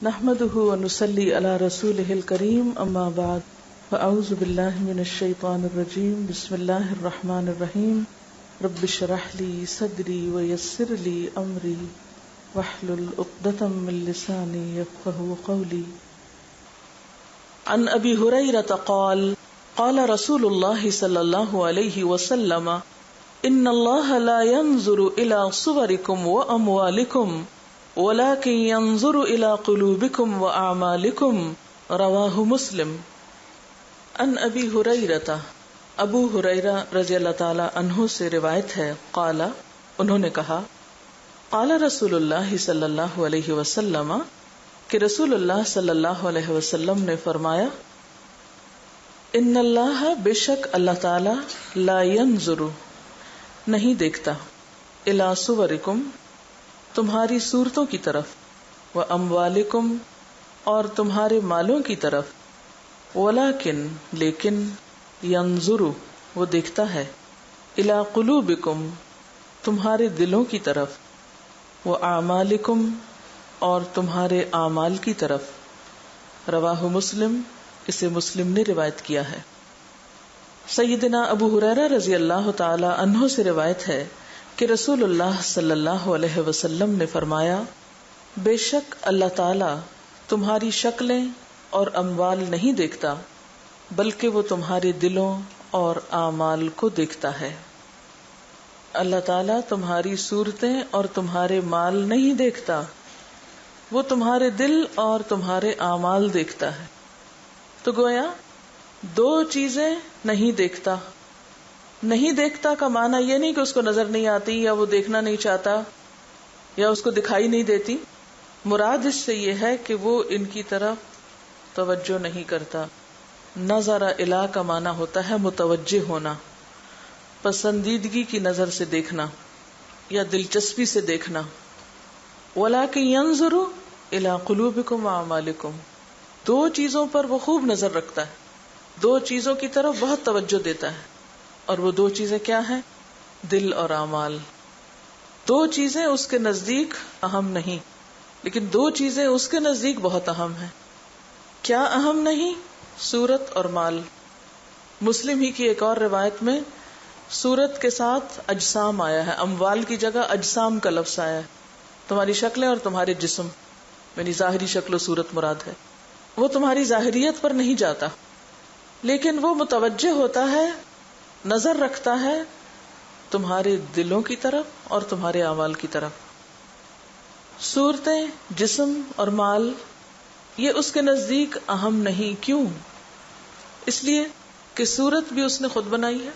نحمده ونصلي على رسوله الكريم اما بعد فاعوذ بالله من الشيطان الرجيم بسم الله الرحمن الرحيم رب اشرح لي صدري ويسر لي امري واحلل عقدة من لساني يفقهوا قولي. عن ابي هريرة قال قال رسول الله صلى الله عليه وسلم ان الله لا ينظر الى صوركم واموالكم ولكن ينظر الى قلوبكم واعمالكم رواہ مسلم. ان ابی ہریرہ ابو ہریرہ رضی اللہ تعالی عنہ سے روایت ہے قال انہوں نے کہا قال رسول اللہ صلی اللہ علیہ وسلم کہ رسول اللہ صلی اللہ علیہ وسلم نے فرمایا ان اللہ بے شک اللہ تعالی لا ينظر نہیں دیکھتا الی صورکم تمہاری صورتوں کی طرف واموالکم اور تمہارے مالوں کی طرف ولیکن لیکن ینظر وہ دیکھتا ہے الی قلوبکم تمہارے دلوں کی طرف واعمالکم اور تمہارے اعمال کی طرف. رواہ مسلم اسے مسلم نے روایت کیا ہے. سیدنا ابو ہریرہ رضی اللہ تعالی عنہ سے روایت ہے کہ رسول اللہ صلی اللہ علیہ وسلم نے فرمایا بے شک اللہ تعالی تمہاری شکلیں اور اموال نہیں دیکھتا بلکہ وہ تمہارے دلوں اور اعمال کو دیکھتا ہے. اللہ تعالی تمہاری صورتیں اور تمہارے مال نہیں دیکھتا، وہ تمہارے دل اور تمہارے اعمال دیکھتا ہے. تو گویا دو چیزیں نہیں دیکھتا. نہیں دیکھتا کا معنی یہ نہیں کہ اس کو نظر نہیں آتی یا وہ دیکھنا نہیں چاہتا یا اس کو دکھائی نہیں دیتی. مراد اس سے یہ ہے کہ وہ ان کی طرف توجہ نہیں کرتا. نظر الی کا معنی ہوتا ہے متوجہ ہونا، پسندیدگی کی نظر سے دیکھنا یا دلچسپی سے دیکھنا. ولیکن ینظر الی قلوبکم واعمالکم دو چیزوں پر وہ خوب نظر رکھتا ہے، دو چیزوں کی طرف بہت توجہ دیتا ہے. اور وہ دو چیزیں کیا ہیں؟ دل اور اعمال. دو چیزیں اس کے نزدیک اہم نہیں، لیکن دو چیزیں اس کے نزدیک بہت اہم ہیں. کیا اہم نہیں؟ صورت اور مال. مسلم ہی کی ایک اور روایت میں صورت کے ساتھ اجسام آیا ہے، اموال کی جگہ اجسام کا لفظ آیا ہے. تمہاری شکلیں اور تمہارے جسم، یعنی ظاہری شکل و صورت مراد ہے. وہ تمہاری ظاہریت پر نہیں جاتا، لیکن وہ متوجہ ہوتا ہے، نظر رکھتا ہے تمہارے دلوں کی طرف اور تمہارے اعمال کی طرف. صورتیں، جسم اور مال یہ اس کے نزدیک اہم نہیں. کیوں؟ اس لیے کہ صورت بھی اس نے خود بنائی ہے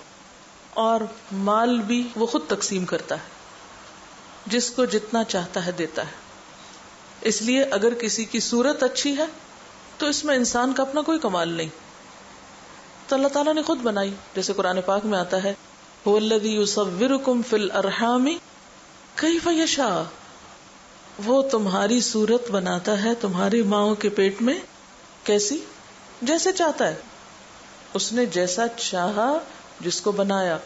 اور مال بھی وہ خود تقسیم کرتا ہے، جس کو جتنا چاہتا ہے دیتا ہے. اس لیے اگر کسی کی صورت اچھی ہے تو اس میں انسان کا اپنا کوئی کمال نہیں، تو اللہ تعالیٰ نے خود بنائی. جیسے قرآن پاک میں آتا ہے هو الذی یصورکم فی الارحام کیف یشاء، وہ تمہاری صورت بناتا ہے تمہاری ماؤں کے پیٹ میں کیسی؟ جیسے چاہتا ہے. اس نے جیسا چاہا جس کو بنایا،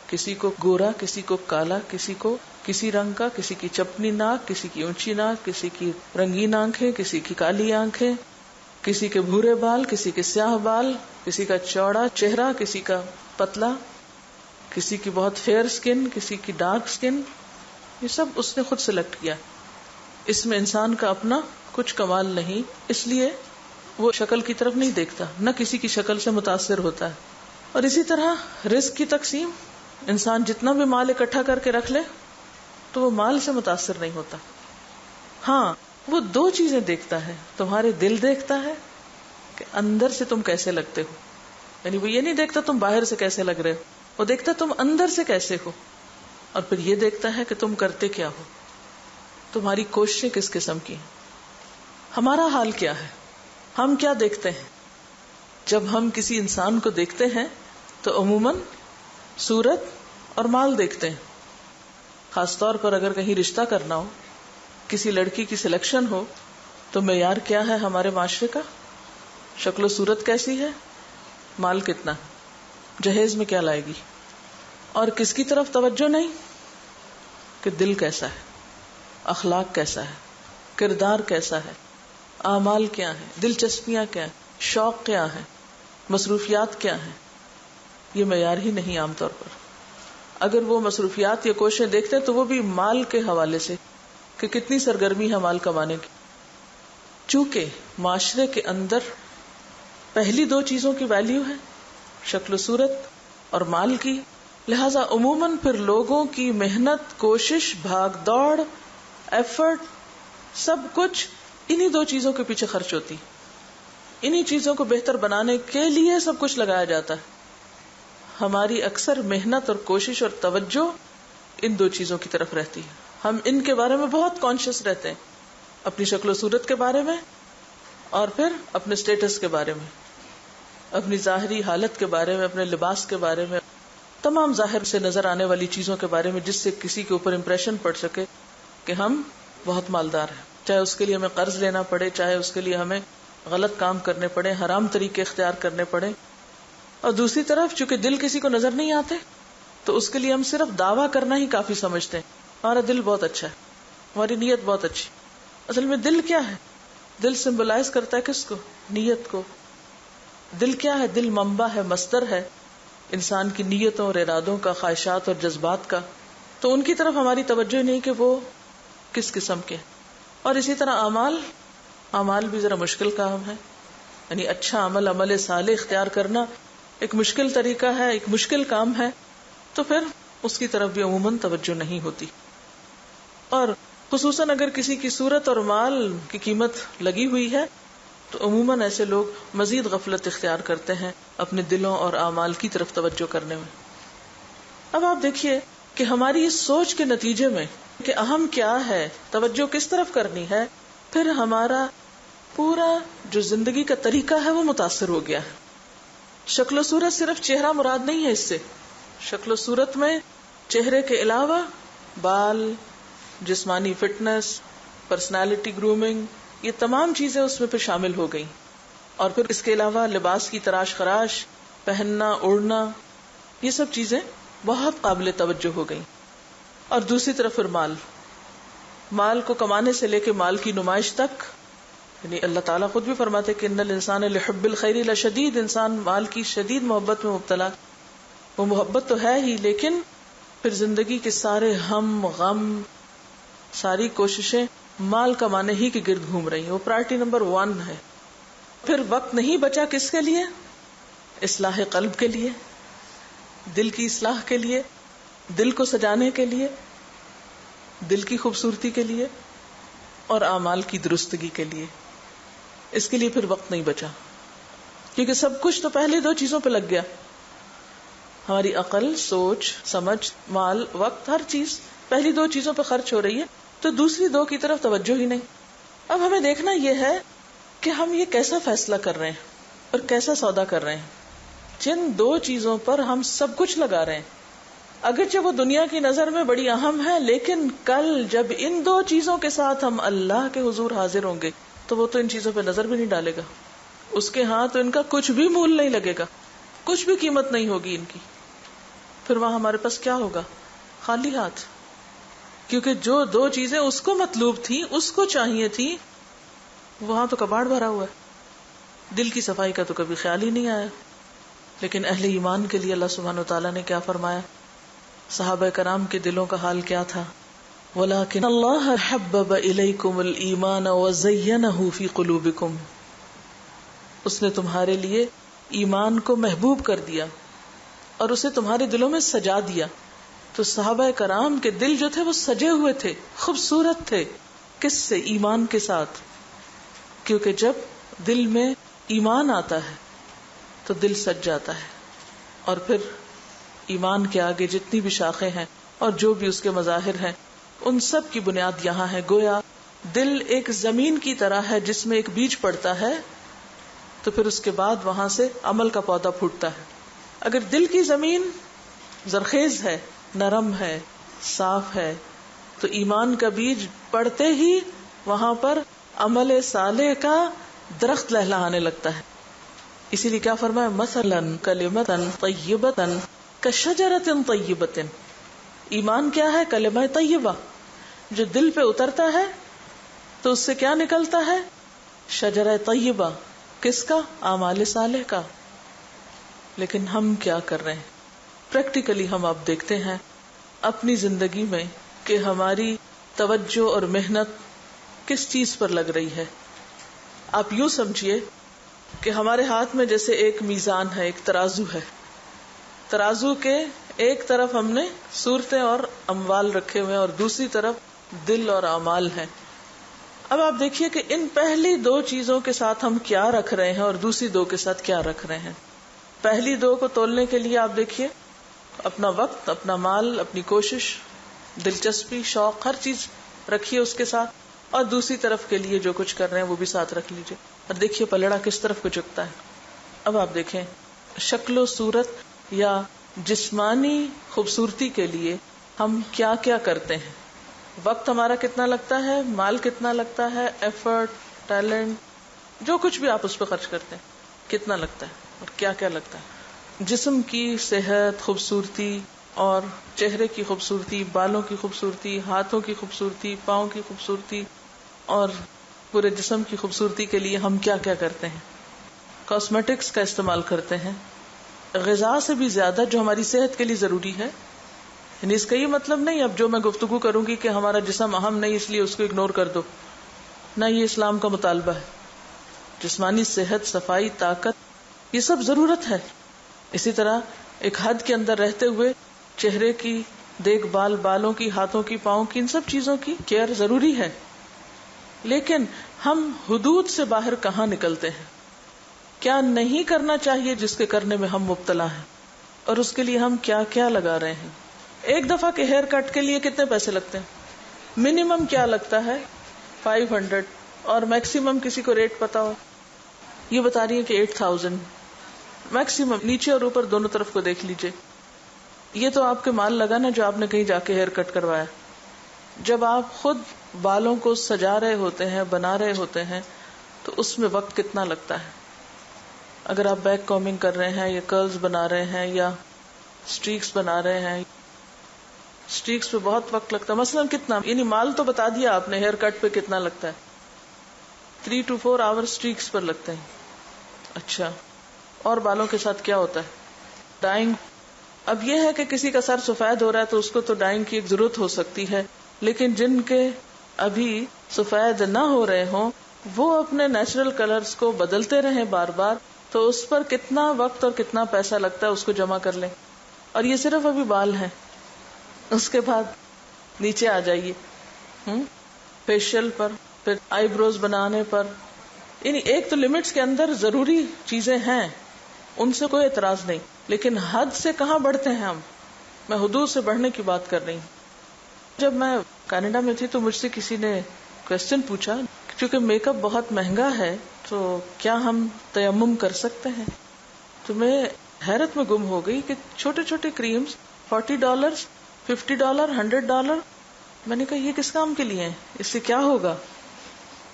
کسی کو گورا، کسی کو کالا، کسی کو کسی رنگ کا، کسی کی چپنی ناک، کسی کی اونچی ناک، کسی کی رنگین آنکھیں، کسی کی کالی آنکھیں، کسی کے بھورے بال، کسی کے سیاہ بال، کسی کا چوڑا چہرہ، کسی کا پتلا، کسی کی بہت فیئر سکن، کسی کی ڈارک سکن. یہ سب اس نے خود سلیکٹ کیا. اس میں انسان کا اپنا کچھ کمال نہیں، اس لیے وہ شکل کی طرف نہیں دیکھتا، نہ کسی کی شکل سے متاثر ہوتا ہے. اور اسی طرح رزق کی تقسیم، انسان جتنا بھی مال اکٹھا کر کے رکھ لے تو وہ مال سے متاثر نہیں ہوتا. ہاں وہ دو چیزیں دیکھتا ہے، تمہارے دل دیکھتا ہے کہ اندر سے تم کیسے لگتے ہو، یعنی وہ یہ نہیں دیکھتا تم باہر سے کیسے لگ رہے ہو، وہ دیکھتا تم اندر سے کیسے ہو. اور پھر یہ دیکھتا ہے کہ تم کرتے کیا ہو، تمہاری کوششیں کس قسم کی ہیں. ہمارا حال کیا ہے؟ ہم کیا دیکھتے ہیں؟ جب ہم کسی انسان کو دیکھتے ہیں تو عموماً صورت اور مال دیکھتے ہیں. خاص طور پر اگر کہیں رشتہ کرنا ہو، کسی لڑکی کی سلیکشن ہو، تو معیار کیا ہے ہمارے معاشرے کا؟ شکل و صورت کیسی ہے، مال کتنا، جہیز میں کیا لائے گی. اور کس کی طرف توجہ نہیں کہ دل کیسا ہے، اخلاق کیسا ہے، کردار کیسا ہے، اعمال کیا ہیں، دلچسپیاں کیا ہیں، شوق کیا ہیں، مصروفیات کیا ہیں، یہ معیار ہی نہیں عام طور پر. اگر وہ مصروفیات یا کوششیں دیکھتے ہیں تو وہ بھی مال کے حوالے سے کہ کتنی سرگرمی ہے مال کمانے کی. چونکہ معاشرے کے اندر پہلی دو چیزوں کی ویلیو ہے، شکل و صورت اور مال کی، لہذا عموماً پھر لوگوں کی محنت، کوشش، بھاگ دوڑ، ایفرٹ، سب کچھ انہی دو چیزوں کے پیچھے خرچ ہوتی. انہی چیزوں کو بہتر بنانے کے لیے سب کچھ لگایا جاتا ہے. ہماری اکثر محنت اور کوشش اور توجہ ان دو چیزوں کی طرف رہتی ہے. ہم ان کے بارے میں بہت کانشیس رہتے ہیں، اپنی شکل و صورت کے بارے میں، اور پھر اپنے سٹیٹس کے بارے میں، اپنی ظاہری حالت کے بارے میں، اپنے لباس کے بارے میں، تمام ظاہر سے نظر آنے والی چیزوں کے بارے میں جس سے کسی کے اوپر امپریشن پڑ سکے کہ ہم بہت مالدار ہیں. چاہے اس کے لیے ہمیں قرض لینا پڑے، چاہے اس کے لیے ہمیں غلط کام کرنے پڑے، حرام طریقے اختیار کرنے پڑے. اور دوسری طرف چونکہ دل کسی کو نظر نہیں آتے تو اس کے لیے ہم صرف دعویٰ کرنا ہی کافی سمجھتے ہیں. ہمارا دل بہت اچھا ہے، ہماری نیت بہت اچھی. اصل میں دل کیا ہے؟ دل سمبلائز کرتا ہے کس کو؟ نیت کو. دل کیا ہے؟ دل منبع ہے، مصدر ہے انسان کی نیتوں اور ارادوں کا، خواہشات اور جذبات کا. تو ان کی طرف ہماری توجہ نہیں کہ وہ کس قسم کے. اور اسی طرح اعمال بھی ذرا مشکل کام ہے. یعنی اچھا عمل صالح اختیار کرنا ایک مشکل طریقہ ہے، ایک مشکل کام ہے، تو پھر اس کی طرف بھی عموماً توجہ نہیں ہوتی. اور خصوصاً اگر کسی کی صورت اور مال کی قیمت لگی ہوئی ہے تو عموماً ایسے لوگ مزید غفلت اختیار کرتے ہیں اپنے دلوں اور اعمال کی طرف توجہ کرنے میں. اب آپ دیکھیے کہ ہماری اس سوچ کے نتیجے میں کہ اہم کیا ہے، توجہ کس طرف کرنی ہے، پھر ہمارا پورا جو زندگی کا طریقہ ہے وہ متاثر ہو گیا ہے. شکل و صورت صرف چہرہ مراد نہیں ہے. اس سے شکل و صورت میں چہرے کے علاوہ بال، جسمانی فٹنس، پرسنالٹی گرومنگ، یہ تمام چیزیں اس میں پھر شامل ہو گئی. اور پھر اس کے علاوہ لباس کی تراش خراش، پہننا اوڑھنا، یہ سب چیزیں بہت قابل توجہ ہو گئی. اور دوسری طرف پھر مال کو کمانے سے لے کے مال کی نمائش تک. یعنی اللہ تعالیٰ خود بھی فرماتے کہ ان الانسان لحب الخیر لشدید، انسان مال کی شدید محبت میں مبتلا. وہ محبت تو ہے ہی، لیکن پھر زندگی کے سارے ہم غم، ساری کوششیں مال کمانے ہی کے گرد گھوم رہی ہیں. وہ پرائرٹی نمبر 1 ہے. پھر وقت نہیں بچا کس کے لیے؟ اصلاح قلب کے لیے، دل کی اصلاح کے لیے، دل کو سجانے کے لیے، دل کی خوبصورتی کے لیے اور اعمال کی درستگی کے لیے. اس کے لیے پھر وقت نہیں بچا، کیونکہ سب کچھ تو پہلے دو چیزوں پہ لگ گیا. ہماری عقل، سوچ، سمجھ، مال، وقت، ہر چیز پہلی دو چیزوں پہ خرچ ہو رہی ہے تو دوسری دو کی طرف توجہ ہی نہیں. اب ہمیں دیکھنا یہ ہے کہ ہم یہ کیسا فیصلہ کر رہے ہیں اور کیسا سودا کر رہے ہیں. جن دو چیزوں پر ہم سب کچھ لگا رہے ہیں، اگرچہ وہ دنیا کی نظر میں بڑی اہم ہے، لیکن کل جب ان دو چیزوں کے ساتھ ہم اللہ کے حضور حاضر ہوں گے تو وہ تو ان چیزوں پہ نظر بھی نہیں ڈالے گا. اس کے ہاں تو ان کا کچھ بھی مول نہیں لگے گا، کچھ بھی قیمت نہیں ہوگی ان کی. پھر وہاں ہمارے پاس کیا ہوگا؟ خالی ہاتھ. کیونکہ جو دو چیزیں اس کو مطلوب تھی، اس کو چاہیے تھی، وہاں تو کباڑ بھرا ہوا ہے. دل کی صفائی کا تو کبھی خیال ہی نہیں آیا. لیکن اہل ایمان کے لیے اللہ سبحانہ وتعالیٰ نے کیا فرمایا؟ صحابہ کرام کے دلوں کا حال کیا تھا؟ وَلَكِنَّ اللَّهَ حَبَّبَ إِلَيْكُمُ الْإِيمَانَ وَزَيَّنَهُ فِي قُلُوبِكُمْ. اس نے تمہارے لیے ایمان کو محبوب کر دیا اور اسے تمہارے دلوں میں سجا دیا. تو صحابہ کرام کے دل جو تھے وہ سجے ہوئے تھے، خوبصورت تھے. کس سے؟ ایمان کے ساتھ. کیونکہ جب دل میں ایمان آتا ہے تو دل سج جاتا ہے. اور پھر ایمان کے آگے جتنی بھی شاخیں ہیں اور جو بھی اس کے مظاہر ہیں، ان سب کی بنیاد یہاں ہے. گویا دل ایک زمین کی طرح ہے جس میں ایک بیج پڑتا ہے تو پھر اس کے بعد وہاں سے عمل کا پودا پھوٹتا ہے. اگر دل کی زمین زرخیز ہے، نرم ہے، صاف ہے، تو ایمان کا بیج پڑتے ہی وہاں پر عمل صالح کا درخت لہلہانے لگتا ہے. اسی لیے کیا فرمایا؟ مثلا کلمۃ طیبۃ کشجرۃ طیبۃ. ایمان کیا ہے؟ کلمہ طیبہ جو دل پہ اترتا ہے تو اس سے کیا نکلتا ہے؟ شجرہ طیبہ کس کا؟ اعمال صالح کا. لیکن ہم کیا کر رہے ہیں پریکٹیکلی؟ ہم اب دیکھتے ہیں اپنی زندگی میں کہ ہماری توجہ اور محنت کس چیز پر لگ رہی ہے. آپ یوں سمجھیے کہ ہمارے ہاتھ میں جیسے ایک میزان ہے، ایک ترازو ہے. ترازو کے ایک طرف ہم نے صورتیں اور اموال رکھے ہوئے اور دوسری طرف دل اور اعمال ہیں. اب آپ دیکھیے کہ ان پہلی دو چیزوں کے ساتھ ہم کیا رکھ رہے ہیں اور دوسری دو کے ساتھ کیا رکھ رہے ہیں. پہلی دو کو تولنے کے لیے آپ دیکھیے اپنا وقت، اپنا مال، اپنی کوشش، دلچسپی، شوق، ہر چیز رکھیے اس کے ساتھ، اور دوسری طرف کے لیے جو کچھ کر رہے ہیں وہ بھی ساتھ رکھ لیجیے اور دیکھیے پلڑا کس طرف کو جھکتا ہے. اب آپ دیکھیں شکل و صورت یا جسمانی خوبصورتی کے لیے ہم کیا کیا کرتے ہیں. وقت ہمارا کتنا لگتا ہے، مال کتنا لگتا ہے، ایفرٹ، ٹیلنٹ، جو کچھ بھی آپ اس پہ خرچ کرتے ہیں کتنا لگتا ہے اور کیا کیا لگتا ہے. جسم کی صحت، خوبصورتی اور چہرے کی خوبصورتی، بالوں کی خوبصورتی، ہاتھوں کی خوبصورتی، پاؤں کی خوبصورتی اور پورے جسم کی خوبصورتی کے لیے ہم کیا کیا کرتے ہیں. کاسمیٹکس کا استعمال کرتے ہیں، غذا سے بھی زیادہ جو ہماری صحت کے لیے ضروری ہے. یعنی اس کا یہ مطلب نہیں اب جو میں گفتگو کروں گی کہ ہمارا جسم اہم نہیں اس لیے اس کو اگنور کر دو، نہ یہ اسلام کا مطالبہ ہے. جسمانی صحت، صفائی، طاقت، یہ سب ضرورت ہے. اسی طرح ایک حد کے اندر رہتے ہوئے چہرے کی دیکھ بھال، بالوں کی، ہاتھوں کی، پاؤں کی، ان سب چیزوں کی کیئر ضروری ہے. لیکن ہم حدود سے باہر کہاں نکلتے ہیں؟ کیا نہیں کرنا چاہیے جس کے کرنے میں ہم مبتلا ہیں، اور اس کے لیے ہم کیا کیا لگا رہے ہیں. ایک دفعہ کے ہیئر کٹ کے لیے کتنے پیسے لگتے ہیں؟ منیمم کیا لگتا ہے؟ 500، اور میکسیمم کسی کو ریٹ پتا ہو؟ یہ بتا رہی ہے کہ 8000 میکسیمم. نیچے اور اوپر دونوں طرف کو دیکھ لیجئے. یہ تو آپ کے مال لگا نا جو آپ نے کہیں جا کے ہیئر کٹ کروایا. جب آپ خود بالوں کو سجا رہے ہوتے ہیں، بنا رہے ہوتے ہیں، تو اس میں وقت کتنا لگتا ہے. اگر آپ بیک کومنگ کر رہے ہیں یا کرلز بنا رہے ہیں یا سٹریکس بنا رہے ہیں، سٹریکس پہ بہت وقت لگتا ہے. مثلا کتنا، یعنی مال تو بتا دیا آپ نے، ہیئر کٹ پہ کتنا لگتا ہے؟ 3 to 4 hours سٹریکس پر لگتے ہیں. اچھا، اور بالوں کے ساتھ کیا ہوتا ہے؟ ڈائنگ. اب یہ ہے کہ کسی کا سر سفید ہو رہا ہے تو اس کو تو ڈائنگ کی ایک ضرورت ہو سکتی ہے، لیکن جن کے ابھی سفید نہ ہو رہے ہوں وہ اپنے نیچرل کلرز کو بدلتے رہیں بار بار، تو اس پر کتنا وقت اور کتنا پیسہ لگتا ہے اس کو جمع کر لیں. اور یہ صرف ابھی بال ہیں. اس کے بعد نیچے آ جائیے فیشیل پر، پھر آئی بروز بنانے پر. یعنی ایک تو لمٹس کے اندر ضروری چیزیں ہیں، ان سے کوئی اعتراض نہیں، لیکن حد سے کہاں بڑھتے ہیں ہم. میں حدود سے بڑھنے کی بات کر رہی ہوں. جب میں کینیڈا میں تھی تو مجھ سے کسی نے کوشچن پوچھا، کیونکہ میک اپ بہت مہنگا ہے تو کیا ہم تیمم کر سکتے ہیں. تو میں حیرت میں گم ہو گئی کہ چھوٹے چھوٹے کریمز $40، $50، $100. میں نے کہا یہ کس کام کے لیے ہیں، اس سے کیا ہوگا.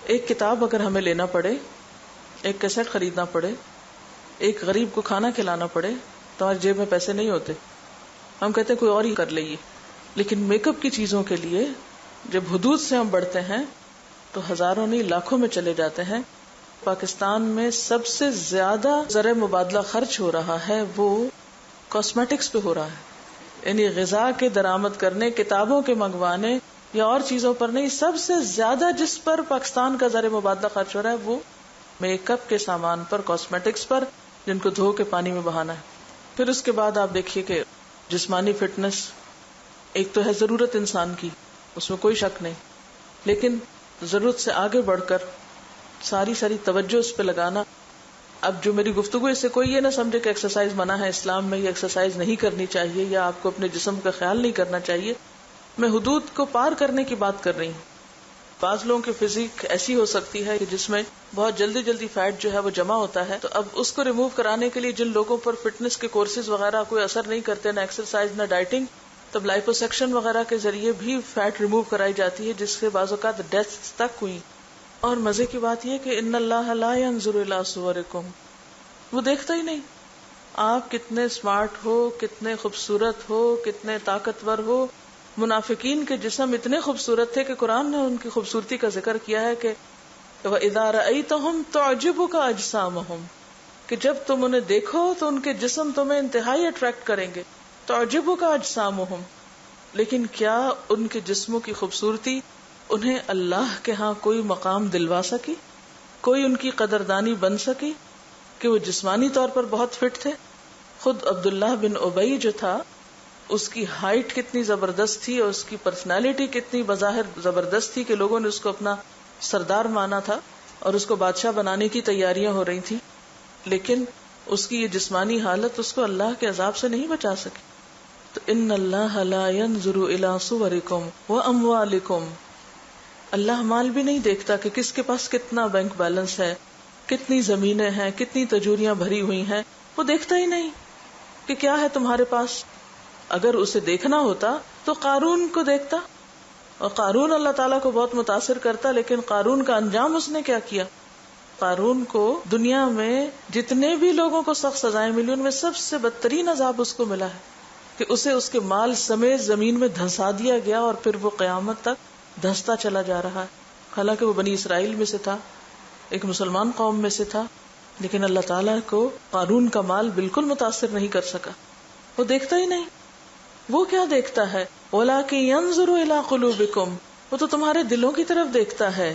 ایک کتاب اگر ہمیں لینا پڑے، ایک کیسٹ خریدنا پڑے، ایک غریب کو کھانا کھلانا پڑے، تو ہماری جیب میں پیسے نہیں ہوتے، ہم کہتے ہیں کوئی اور ہی کر لئیے. لیکن میک اپ کی چیزوں کے لیے جب حدود سے ہم بڑھتے ہیں تو ہزاروں نہیں لاکھوں میں چلے جاتے ہیں. پاکستان میں سب سے زیادہ زر مبادلہ خرچ ہو رہا ہے وہ کاسمیٹکس پہ ہو رہا ہے. یعنی غذا کے درآمد کرنے، کتابوں کے منگوانے یا اور چیزوں پر نہیں، سب سے زیادہ جس پر پاکستان کا زر مبادلہ خرچ ہو رہا ہے وہ میک اپ کے سامان پر، کاسمیٹکس پر، جن کو دھو کے پانی میں بہانا ہے. پھر اس کے بعد آپ دیکھیے کہ جسمانی فٹنس ایک تو ہے ضرورت انسان کی، اس میں کوئی شک نہیں، لیکن ضرورت سے آگے بڑھ کر ساری توجہ اس پہ لگانا. اب جو میری گفتگو اس سے کوئی یہ نہ سمجھے کہ ایکسرسائز منع ہے اسلام میں، یا ایکسرسائز نہیں کرنی چاہیے، یا آپ کو اپنے جسم کا خیال نہیں کرنا چاہیے. میں حدود کو پار کرنے کی بات کر رہی ہوں. بعض لوگوں کی فزیک ایسی ہو سکتی ہے کہ جس میں بہت جلدی فیٹ جو ہے وہ جمع ہوتا ہے، تو اب اس کو ریموو کرانے کے لیے جن لوگوں پر فٹنس کے کورسز وغیرہ کوئی اثر نہیں کرتے، نہ ایکسرسائز نہ ڈائٹنگ، تب لائپوسیکشن وغیرہ کے ذریعے بھی فیٹ ریموو کرائی جاتی ہے، جس سے بعض اوقات ڈیتھ تک ہوئی. اور مزے کی بات یہ کہ ان اللہ لا ينظر الى صورکم، وہ دیکھتا ہی نہیں آپ کتنے اسمارٹ ہو، کتنے خوبصورت ہو، کتنے طاقتور ہو. منافقین کے جسم اتنے خوبصورت تھے کہ قرآن نے ان کی خوبصورتی کا ذکر کیا ہے کہ وَإِذَا رَأَيْتَهُمْ تُعْجِبُكَ أَجْسَامُهُمْ، کہ جب تم انہیں دیکھو تو ان کے جسم تمہیں انتہائی اٹریکٹ کریں گے. تُعْجِبُكَ أَجْسَامُهُمْ، لیکن کیا ان کے جسموں کی خوبصورتی انہیں اللہ کے ہاں کوئی مقام دلوا سکی، کوئی ان کی قدردانی بن سکی کہ وہ جسمانی طور پر بہت فٹ تھے؟ خود عبداللہ بن ابی جو تھا، اس کی ہائٹ کتنی زبردست تھی اور اس کی پرسنالٹی کتنی بظاہر زبردست تھی کہ لوگوں نے اس کو اپنا سردار مانا تھا اور اس کو بادشاہ بنانے کی تیاریاں ہو رہی تھی، لیکن اس کی یہ جسمانی حالت اس کو اللہ کے عذاب سے نہیں بچا سکی. تو ان اللہ لا ينظر الى صورکم واموالکم، اللہ مال بھی نہیں دیکھتا کہ کس کے پاس کتنا بینک بیلنس ہے، کتنی زمینیں ہیں، کتنی تجوریاں بھری ہوئی ہیں، وہ دیکھتا ہی نہیں کہ کیا ہے تمہارے پاس. اگر اسے دیکھنا ہوتا تو قارون کو دیکھتا، اور قارون اللہ تعالیٰ کو بہت متاثر کرتا، لیکن قارون کا انجام اس نے کیا کیا؟ قارون کو دنیا میں جتنے بھی لوگوں کو سخت سزائیں ملی ان میں سب سے بدترین عذاب اس کو ملا ہے کہ اسے اس کے مال سمیت زمین میں دھنسا دیا گیا، اور پھر وہ قیامت تک دھنستا چلا جا رہا ہے. حالانکہ وہ بنی اسرائیل میں سے تھا، ایک مسلمان قوم میں سے تھا، لیکن اللہ تعالیٰ کو قارون کا مال بالکل متاثر نہیں کر سکا. وہ دیکھتا ہی نہیں. وہ کیا دیکھتا ہے؟ وَلَٰكِن يَنظُرُ إِلَىٰ قُلُوبِكُمْ، وہ تو تمہارے دلوں کی طرف دیکھتا ہے.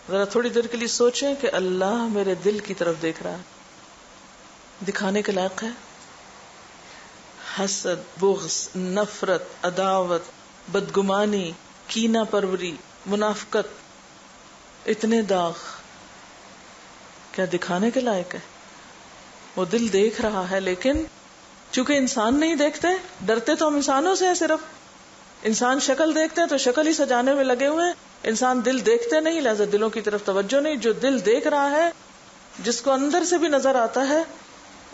ذرا تھوڑی دیر کے لیے سوچیں کہ اللہ میرے دل کی طرف دیکھ رہا ہے. دکھانے کے لائق ہے؟ حسد، بغض، نفرت، عداوت، بدگمانی، کینہ پروری، منافقت، اتنے داغ، کیا دکھانے کے لائق ہے؟ وہ دل دیکھ رہا ہے، لیکن چونکہ انسان نہیں دیکھتے، ڈرتے تو ہم انسانوں سے ہیں. صرف انسان شکل دیکھتے ہیں تو شکل ہی سجانے میں لگے ہوئے ہیں، انسان دل دیکھتے نہیں، لہذا دلوں کی طرف توجہ نہیں. جو دل دیکھ رہا ہے، جس کو اندر سے بھی نظر آتا ہے،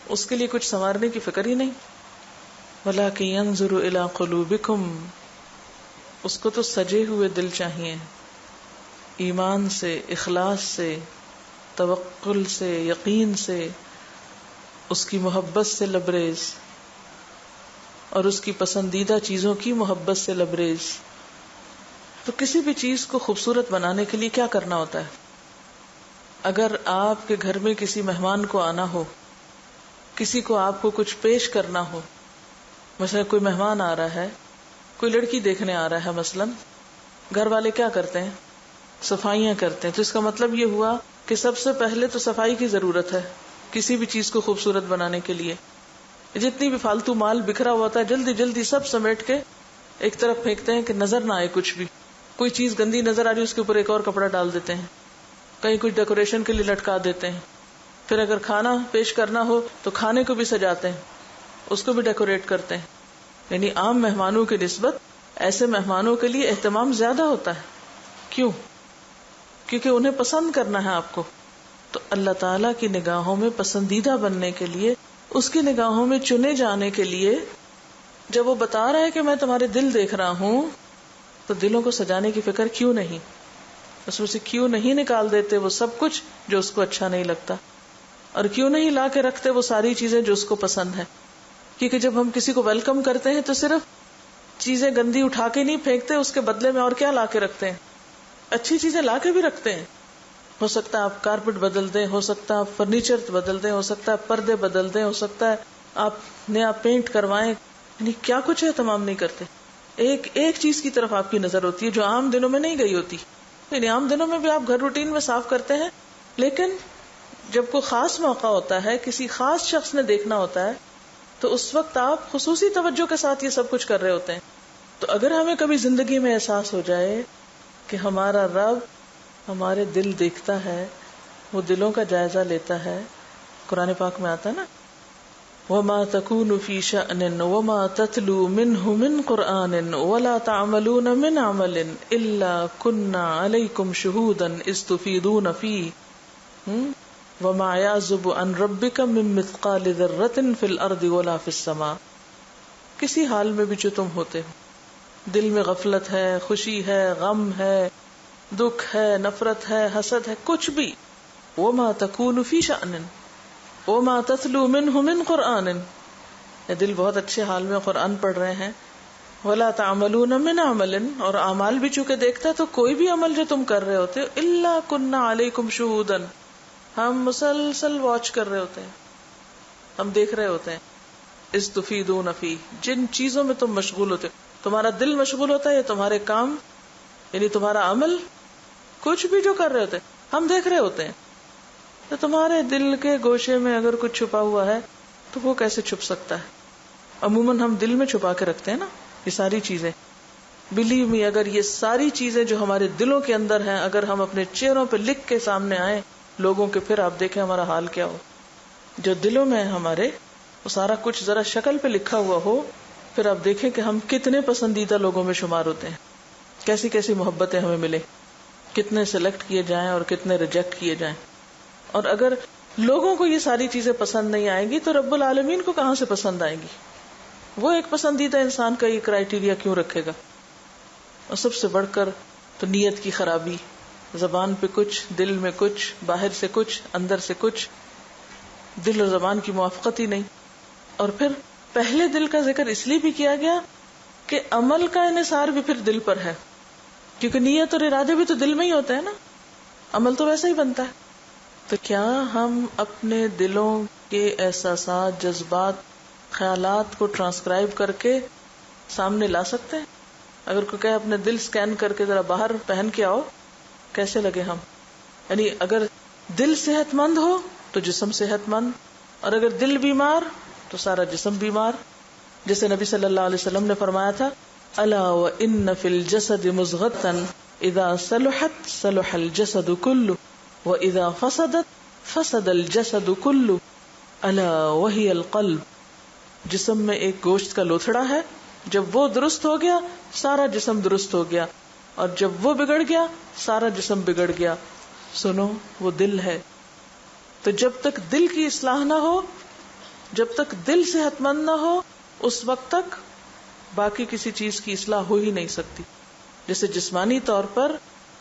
اس کے لیے کچھ سنوارنے کی فکر ہی نہیں. وَلَٰكِن يَنظُرُ إِلَىٰ قُلُوبِكُمْ، اس کو تو سجے ہوئے دل چاہیے، ایمان سے، اخلاص سے، توکل سے، یقین سے، اس کی محبت سے لبریز، اور اس کی پسندیدہ چیزوں کی محبت سے لبریز. تو کسی بھی چیز کو خوبصورت بنانے کے لیے کیا کرنا ہوتا ہے؟ اگر آپ کے گھر میں کسی مہمان کو آنا ہو، کسی کو آپ کو کچھ پیش کرنا ہو، مثلا کوئی مہمان آ رہا ہے، کوئی لڑکی دیکھنے آ رہا ہے، مثلا گھر والے کیا کرتے ہیں؟ صفائیاں کرتے ہیں. تو اس کا مطلب یہ ہوا کہ سب سے پہلے تو صفائی کی ضرورت ہے کسی بھی چیز کو خوبصورت بنانے کے لیے. جتنی بھی فالتو مال بکھرا ہوا ہوتا ہے جلدی جلدی سب سمیٹ کے ایک طرف پھینکتے ہیں کہ نظر نہ آئے کچھ بھی. کوئی چیز گندی نظر آ رہی ہے اس کے اوپر ایک اور کپڑا ڈال دیتے ہیں، کہیں کچھ ڈیکوریشن کے لیے لٹکا دیتے ہیں. پھر اگر کھانا پیش کرنا ہو تو کھانے کو بھی سجاتے ہیں، اس کو بھی ڈیکوریٹ کرتے ہیں. یعنی عام مہمانوں کی نسبت ایسے مہمانوں کے لیے اہتمام زیادہ ہوتا ہے. کیوں؟ کیونکہ انہیں پسند کرنا ہے آپ کو. تو اللہ تعالیٰ کی نگاہوں میں پسندیدہ بننے کے لیے، اس کی نگاہوں میں چنے جانے کے لیے، جب وہ بتا رہا ہے کہ میں تمہارے دل دیکھ رہا ہوں، تو دلوں کو سجانے کی فکر کیوں نہیں؟ اس میں سے کیوں نہیں نکال دیتے وہ سب کچھ جو اس کو اچھا نہیں لگتا، اور کیوں نہیں لا کے رکھتے وہ ساری چیزیں جو اس کو پسند ہے؟ کیونکہ جب ہم کسی کو ویلکم کرتے ہیں تو صرف چیزیں گندی اٹھا کے نہیں پھینکتے، اس کے بدلے میں اور کیا لا کے رکھتے ہیں؟ اچھی چیزیں لا کے بھی رکھتے ہیں. ہو سکتا ہے آپ کارپٹ بدل دیں، ہو سکتا ہے آپ فرنیچر بدل دیں، ہو سکتا ہے پردے بدل دیں، ہو سکتا ہے آپ نیا پینٹ کروائیں. یعنی کیا کچھ ہے تمام نہیں کرتے. ایک ایک چیز کی طرف آپ کی نظر ہوتی ہے جو عام دنوں میں نہیں گئی ہوتی. یعنی عام دنوں میں بھی آپ گھر روٹین میں صاف کرتے ہیں، لیکن جب کوئی خاص موقع ہوتا ہے، کسی خاص شخص نے دیکھنا ہوتا ہے، تو اس وقت آپ خصوصی توجہ کے ساتھ یہ سب کچھ کر رہے ہوتے ہیں. تو اگر ہمیں کبھی زندگی میں احساس ہو جائے کہ ہمارا رب ہمارے دل دیکھتا ہے، وہ دلوں کا جائزہ لیتا ہے. قرآن پاک میں آتا ہے نا، وَمَا تَكُونُ فِي شَأْنٍ وَمَا تَتْلُو مِنْهُ مِنْ قُرْآنٍ وَلَا تَعْمَلُونَ مِنْ عَمَلٍ إِلَّا كُنَّا عَلَيْكُمْ شُهُودًا إِذْ تُفِيضُونَ فِيهِ وَمَا يَعْزُبُ عَنْ رَبِّكَ مِن مِّثْقَالِ ذَرَّةٍ فِي الْأَرْضِ وَلَا فِي السَّمَاءِ. کسی حال میں بھی جو تم ہوتے ہو، دل میں غفلت ہے، خوشی ہے، غم ہے، دکھ ہے، نفرت ہے، حسد ہے، کچھ بھی، وَمَا تَكُونُ فِي شَأْنٍ وَمَا تَتْلُو مِنْهُ مِنْ قُرْآنٍ. یہ دل بہت اچھے حال میں قرآن پڑھ رہے ہیں، وَلَا تَعْمَلُونَ مِنْ عَمَلٍ، اور اعمال بھی چونکہ دیکھتا ہے تو کوئی بھی عمل جو تم کر رہے ہوتے ہو إِلَّا كُنَّا عَلَيْكُمْ شُهُودًا، ہم مسلسل واچ کر رہے ہوتے ہیں، ہم دیکھ رہے ہوتے ہیں، إِذْ تُفِيضُونَ فِيهِ، جن چیزوں میں تم مشغول ہوتے ہو، تمہارا دل مشغول ہوتا ہے یا تمہارے کام، یعنی تمہارا عمل، کچھ بھی جو کر رہے ہوتے ہیں ہم دیکھ رہے ہوتے ہیں. تو تمہارے دل کے گوشے میں اگر کچھ چھپا ہوا ہے تو وہ کیسے چھپ سکتا ہے؟ عموماً ہم دل میں چھپا کے رکھتے ہیں نا یہ ساری چیزیں. بلیو می، اگر یہ ساری چیزیں جو ہمارے دلوں کے اندر ہیں اگر ہم اپنے چہروں پہ لکھ کے سامنے آئیں لوگوں کے، پھر آپ دیکھیں ہمارا حال کیا ہو. جو دلوں میں ہمارے وہ سارا کچھ ذرا شکل پہ لکھا ہوا ہو، پھر آپ دیکھیں کہ ہم کتنے پسندیدہ لوگوں میں شمار ہوتے ہیں، کیسی کیسی محبتیں ہمیں ملے، کتنے سلیکٹ کیے جائیں اور کتنے ریجیکٹ کیے جائیں. اور اگر لوگوں کو یہ ساری چیزیں پسند نہیں آئیں گی تو رب العالمین کو کہاں سے پسند آئیں گی؟ وہ ایک پسندیدہ انسان کا یہ کرائیٹیریا کیوں رکھے گا؟ اور سب سے بڑھ کر تو نیت کی خرابی، زبان پہ کچھ، دل میں کچھ، باہر سے کچھ، اندر سے کچھ، دل اور زبان کی موافقت ہی نہیں. اور پھر پہلے دل کا ذکر اس لیے بھی کیا گیا کہ عمل کا انحصار بھی پھر دل پر ہے، کیونکہ نیت اور ارادے بھی تو دل میں ہی ہوتے ہیں نا، عمل تو ویسے ہی بنتا ہے. تو کیا ہم اپنے دلوں کے احساسات، جذبات، خیالات کو ٹرانسکرائب کر کے سامنے لا سکتے ہیں؟ اگر کوئی کہے اپنے دل سکین کر کے ذرا باہر پہن کے آؤ، کیسے لگے ہم؟ یعنی اگر دل صحت مند ہو تو جسم صحت مند، اور اگر دل بیمار تو سارا جسم بیمار. جیسے نبی صلی اللہ علیہ وسلم نے فرمایا تھا، الا وان فی الجسد مضغۃ اذا صلحت صلح الجسد كله واذا فسدت فسد الجسد كله الا وهي القلب. جسم میں ایک گوشت کا لوتھڑا ہے، جب وہ درست ہو گیا سارا جسم درست ہو گیا، اور جب وہ بگڑ گیا سارا جسم بگڑ گیا. سنو، وہ دل ہے. تو جب تک دل کی اصلاح نہ ہو، جب تک دل صحت مند نہ ہو، اس وقت تک باقی کسی چیز کی اصلاح ہو ہی نہیں سکتی. جیسے جسمانی طور پر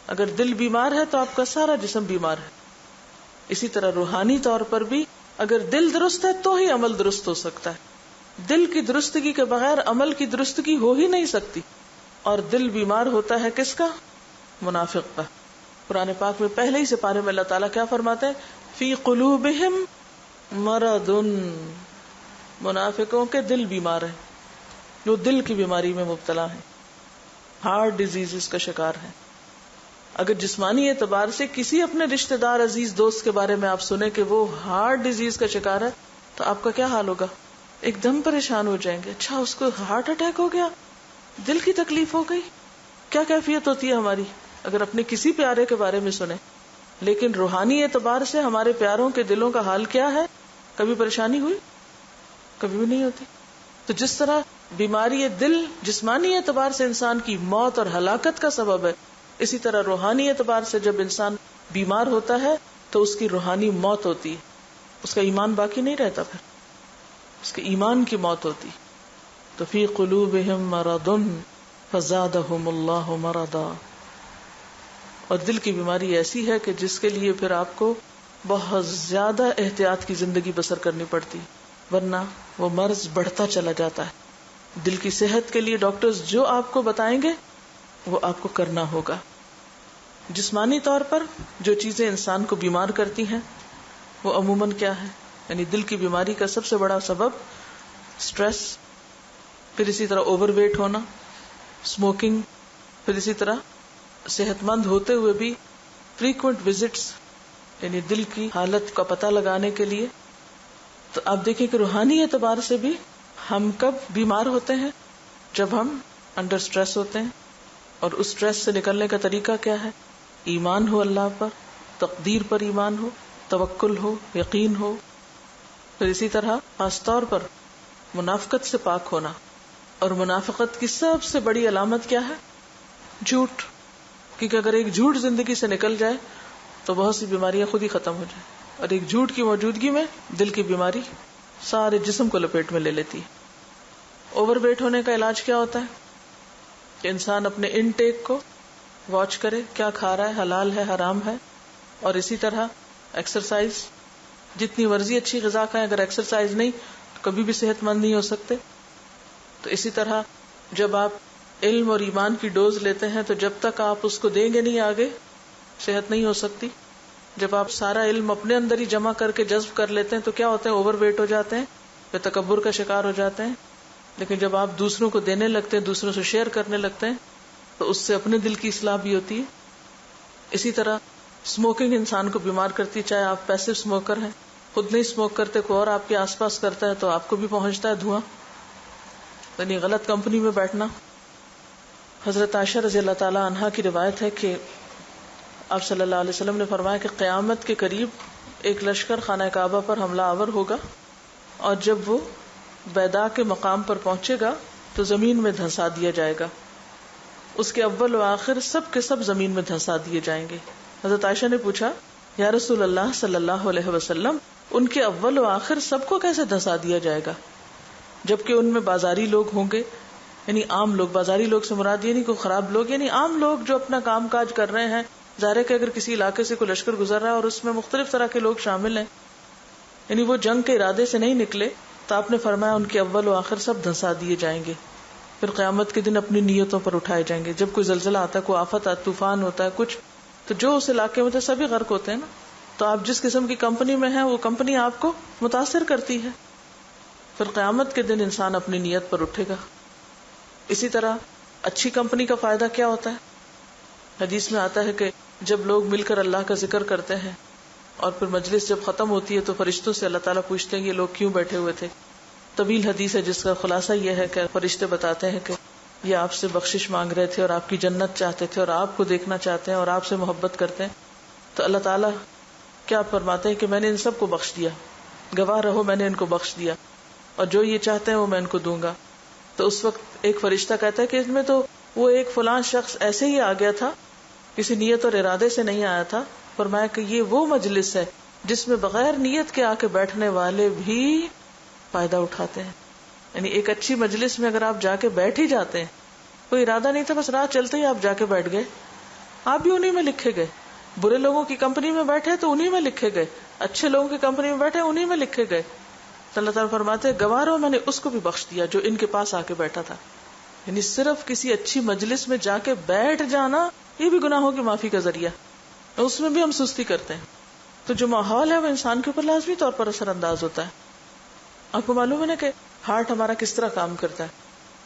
اگر دل بیمار ہے تو آپ کا سارا جسم بیمار ہے، اسی طرح روحانی طور پر بھی اگر دل درست ہے تو ہی عمل درست ہو سکتا ہے. دل کی درستگی کے بغیر عمل کی درستگی ہو ہی نہیں سکتی. اور دل بیمار ہوتا ہے کس کا؟ منافق کا. قرآن پاک میں پہلے ہی سے پارے میں اللہ تعالیٰ کیا فرماتے ہیں؟ فی قلوبہم مرض، منافقوں کے دل بیمار ہیں، جو دل کی بیماری میں مبتلا ہیں، ہارٹ ڈیزیز کا شکار ہیں. اگر جسمانی اعتبار سے کسی اپنے رشتہ دار، عزیز دوست کے بارے میں آپ سنیں کہ وہ ہارٹ ڈیزیز کا شکار ہے تو آپ کا کیا حال ہوگا؟ ایک دم پریشان ہو جائیں گے. اچھا اس کو ہارٹ اٹیک ہو گیا، دل کی تکلیف ہو گئی، کیا کیفیت ہوتی ہے ہماری اگر اپنے کسی پیارے کے بارے میں سنیں. لیکن روحانی اعتبار سے ہمارے پیاروں کے دلوں کا حال کیا ہے؟ کبھی پریشانی ہوئی؟ کبھی بھی نہیں ہوتی. تو جس طرح بیماری دل جسمانی اعتبار سے انسان کی موت اور ہلاکت کا سبب ہے، اسی طرح روحانی اعتبار سے جب انسان بیمار ہوتا ہے تو اس کی روحانی موت ہوتی ہے، اس کا ایمان باقی نہیں رہتا، پھر اس کے ایمان کی موت ہوتی. تو فی قلوبہم مرض فزادہم اللہ مرضا. اور دل کی بیماری ایسی ہے کہ جس کے لیے پھر آپ کو بہت زیادہ احتیاط کی زندگی بسر کرنی پڑتی، ورنہ وہ مرض بڑھتا چلا جاتا ہے. دل کی صحت کے لیے ڈاکٹرز جو آپ کو بتائیں گے وہ آپ کو کرنا ہوگا. جسمانی طور پر جو چیزیں انسان کو بیمار کرتی ہیں وہ عموماً کیا ہے؟ یعنی دل کی بیماری کا سب سے بڑا سبب سٹریس، پھر اسی طرح اوور ویٹ ہونا، اسموکنگ، پھر اسی طرح صحت مند ہوتے ہوئے بھی فریکوینٹ وزٹس، یعنی دل کی حالت کا پتہ لگانے کے لیے. تو آپ دیکھیں کہ روحانی اعتبار سے بھی ہم کب بیمار ہوتے ہیں؟ جب ہم انڈر سٹریس ہوتے ہیں. اور اس سٹریس سے نکلنے کا طریقہ کیا ہے؟ ایمان ہو اللہ پر، تقدیر پر ایمان ہو، توکل ہو، یقین ہو. پھر اسی طرح خاص طور پر منافقت سے پاک ہونا. اور منافقت کی سب سے بڑی علامت کیا ہے؟ جھوٹ. کیونکہ اگر ایک جھوٹ زندگی سے نکل جائے تو بہت سی بیماریاں خود ہی ختم ہو جائیں. اور ایک جھوٹ کی موجودگی میں دل کی بیماری سارے جسم کو لپیٹ میں لے لیتی ہے. اوور ویٹ ہونے کا علاج کیا ہوتا ہے؟ کہ انسان اپنے انٹیک کو واچ کرے، کیا کھا رہا ہے، حلال ہے، حرام ہے. اور اسی طرح ایکسرسائز، جتنی ورزی اچھی غذا کھائیں، اگر ایکسرسائز نہیں تو کبھی بھی صحت مند نہیں ہو سکتے. تو اسی طرح جب آپ علم اور ایمان کی ڈوز لیتے ہیں تو جب تک آپ اس کو دیں گے نہیں آگے، صحت نہیں ہو سکتی. جب آپ سارا علم اپنے اندر ہی جمع کر کے جذب کر لیتے ہیں تو کیا ہوتے ہیں؟ اوور ویٹ ہو جاتے ہیں، پھر تکبر کا شکار ہو جاتے ہیں. لیکن جب آپ دوسروں کو دینے لگتے ہیں، دوسروں سے شیئر کرنے لگتے ہیں، تو اس سے اپنے دل کی اصلاح بھی ہوتی ہے. اسی طرح اسموکنگ انسان کو بیمار کرتی ہے، چاہے آپ پیسو اسموکر ہیں، خود نہیں اسموک کرتے، کوئی اور آپ کے آس پاس کرتا ہے تو آپ کو بھی پہنچتا ہے دھواں. یعنی غلط کمپنی میں بیٹھنا. حضرت عائشہ رضی اللہ تعالی عنہا کی روایت ہے کہ آپ صلی اللہ علیہ وسلم نے فرمایا کہ قیامت کے قریب ایک لشکر خانہ کعبہ پر حملہ آور ہوگا، اور جب وہ بیضاء کے مقام پر پہنچے گا تو زمین میں دھنسا دیا جائے گا. اس کے اول و آخر سب کے سب زمین میں دھنسا دیے جائیں گے. حضرت عائشہ نے پوچھا یا رسول اللہ صلی اللہ علیہ وسلم، ان کے اول و آخر سب کو کیسے دھنسا دیا جائے گا جبکہ ان میں بازاری لوگ ہوں گے؟ یعنی عام لوگ، بازاری لوگ سے مراد یہ نہیں کوئی خراب لوگ، یعنی عام لوگ جو اپنا کام کاج کر رہے ہیں. ظاہر ہے کہ اگر کسی علاقے سے کوئی لشکر گزر رہا ہے اور اس میں مختلف طرح کے لوگ شامل ہیں، یعنی وہ جنگ کے ارادے سے نہیں نکلے، تو آپ نے فرمایا ان کے اول و آخر سب دھنسا دیے جائیں گے. پھر قیامت کے دن اپنی نیتوں پر اٹھائے جائیں گے. جب کوئی زلزلہ آتا ہے، کوئی آفت آتا ہے، طوفان ہوتا ہے کچھ، تو جو اس علاقے میں تھے سبھی غرق ہوتے ہیں نا. تو آپ جس قسم کی کمپنی میں ہیں وہ کمپنی آپ کو متاثر کرتی ہے. پھر قیامت کے دن انسان اپنی نیت پر اٹھے گا. اسی طرح اچھی کمپنی کا فائدہ کیا ہوتا ہے؟ حدیث میں آتا ہے کہ جب لوگ مل کر اللہ کا ذکر کرتے ہیں اور پھر مجلس جب ختم ہوتی ہے تو فرشتوں سے اللہ تعالیٰ پوچھتے ہیں یہ لوگ کیوں بیٹھے ہوئے تھے. طویل حدیث ہے جس کا خلاصہ یہ ہے کہ فرشتے بتاتے ہیں کہ یہ آپ سے بخشش مانگ رہے تھے اور آپ کی جنت چاہتے تھے اور آپ کو دیکھنا چاہتے ہیں اور آپ سے محبت کرتے ہیں. تو اللہ تعالیٰ کیا فرماتے ہیں کہ میں نے ان سب کو بخش دیا، گواہ رہو میں نے ان کو بخش دیا، اور جو یہ چاہتے ہیں وہ میں ان کو دوں گا. تو اس وقت ایک فرشتہ کہتا ہے کہ اس میں تو وہ ایک فلاں شخص ایسے ہی آ گیا تھا، کسی نیت اور ارادے سے نہیں آیا تھا. فرمایا کہ یہ وہ مجلس ہے جس میں بغیر نیت کے آ کے بیٹھنے والے بھی فائدہ اٹھاتے ہیں. یعنی ایک اچھی مجلس میں اگر آپ جا کے بیٹھ ہی جاتے ہیں، کوئی ارادہ نہیں تھا، بس راہ چلتے ہی آپ جا کے بیٹھ گئے، آپ بھی انہی میں لکھے گئے. برے لوگوں کی کمپنی میں بیٹھے تو انہی میں لکھے گئے، اچھے لوگوں کی کمپنی میں بیٹھے انہی میں لکھے گئے. تو اللہ تعالیٰ فرماتے ہیں گواہ رہو میں نے اس کو بھی بخش دیا جو ان کے پاس آ کے بیٹھا تھا. یعنی صرف کسی اچھی مجلس میں جا کے بیٹھ جانا یہ بھی گناہوں کی معافی کا ذریعہ، اس میں بھی ہم سستی کرتے ہیں. تو جو ماحول ہے وہ انسان کے اوپر لازمی طور پر اثر انداز ہوتا ہے. آپ کو معلوم ہے نا کہ ہارٹ ہمارا کس طرح کام کرتا ہے.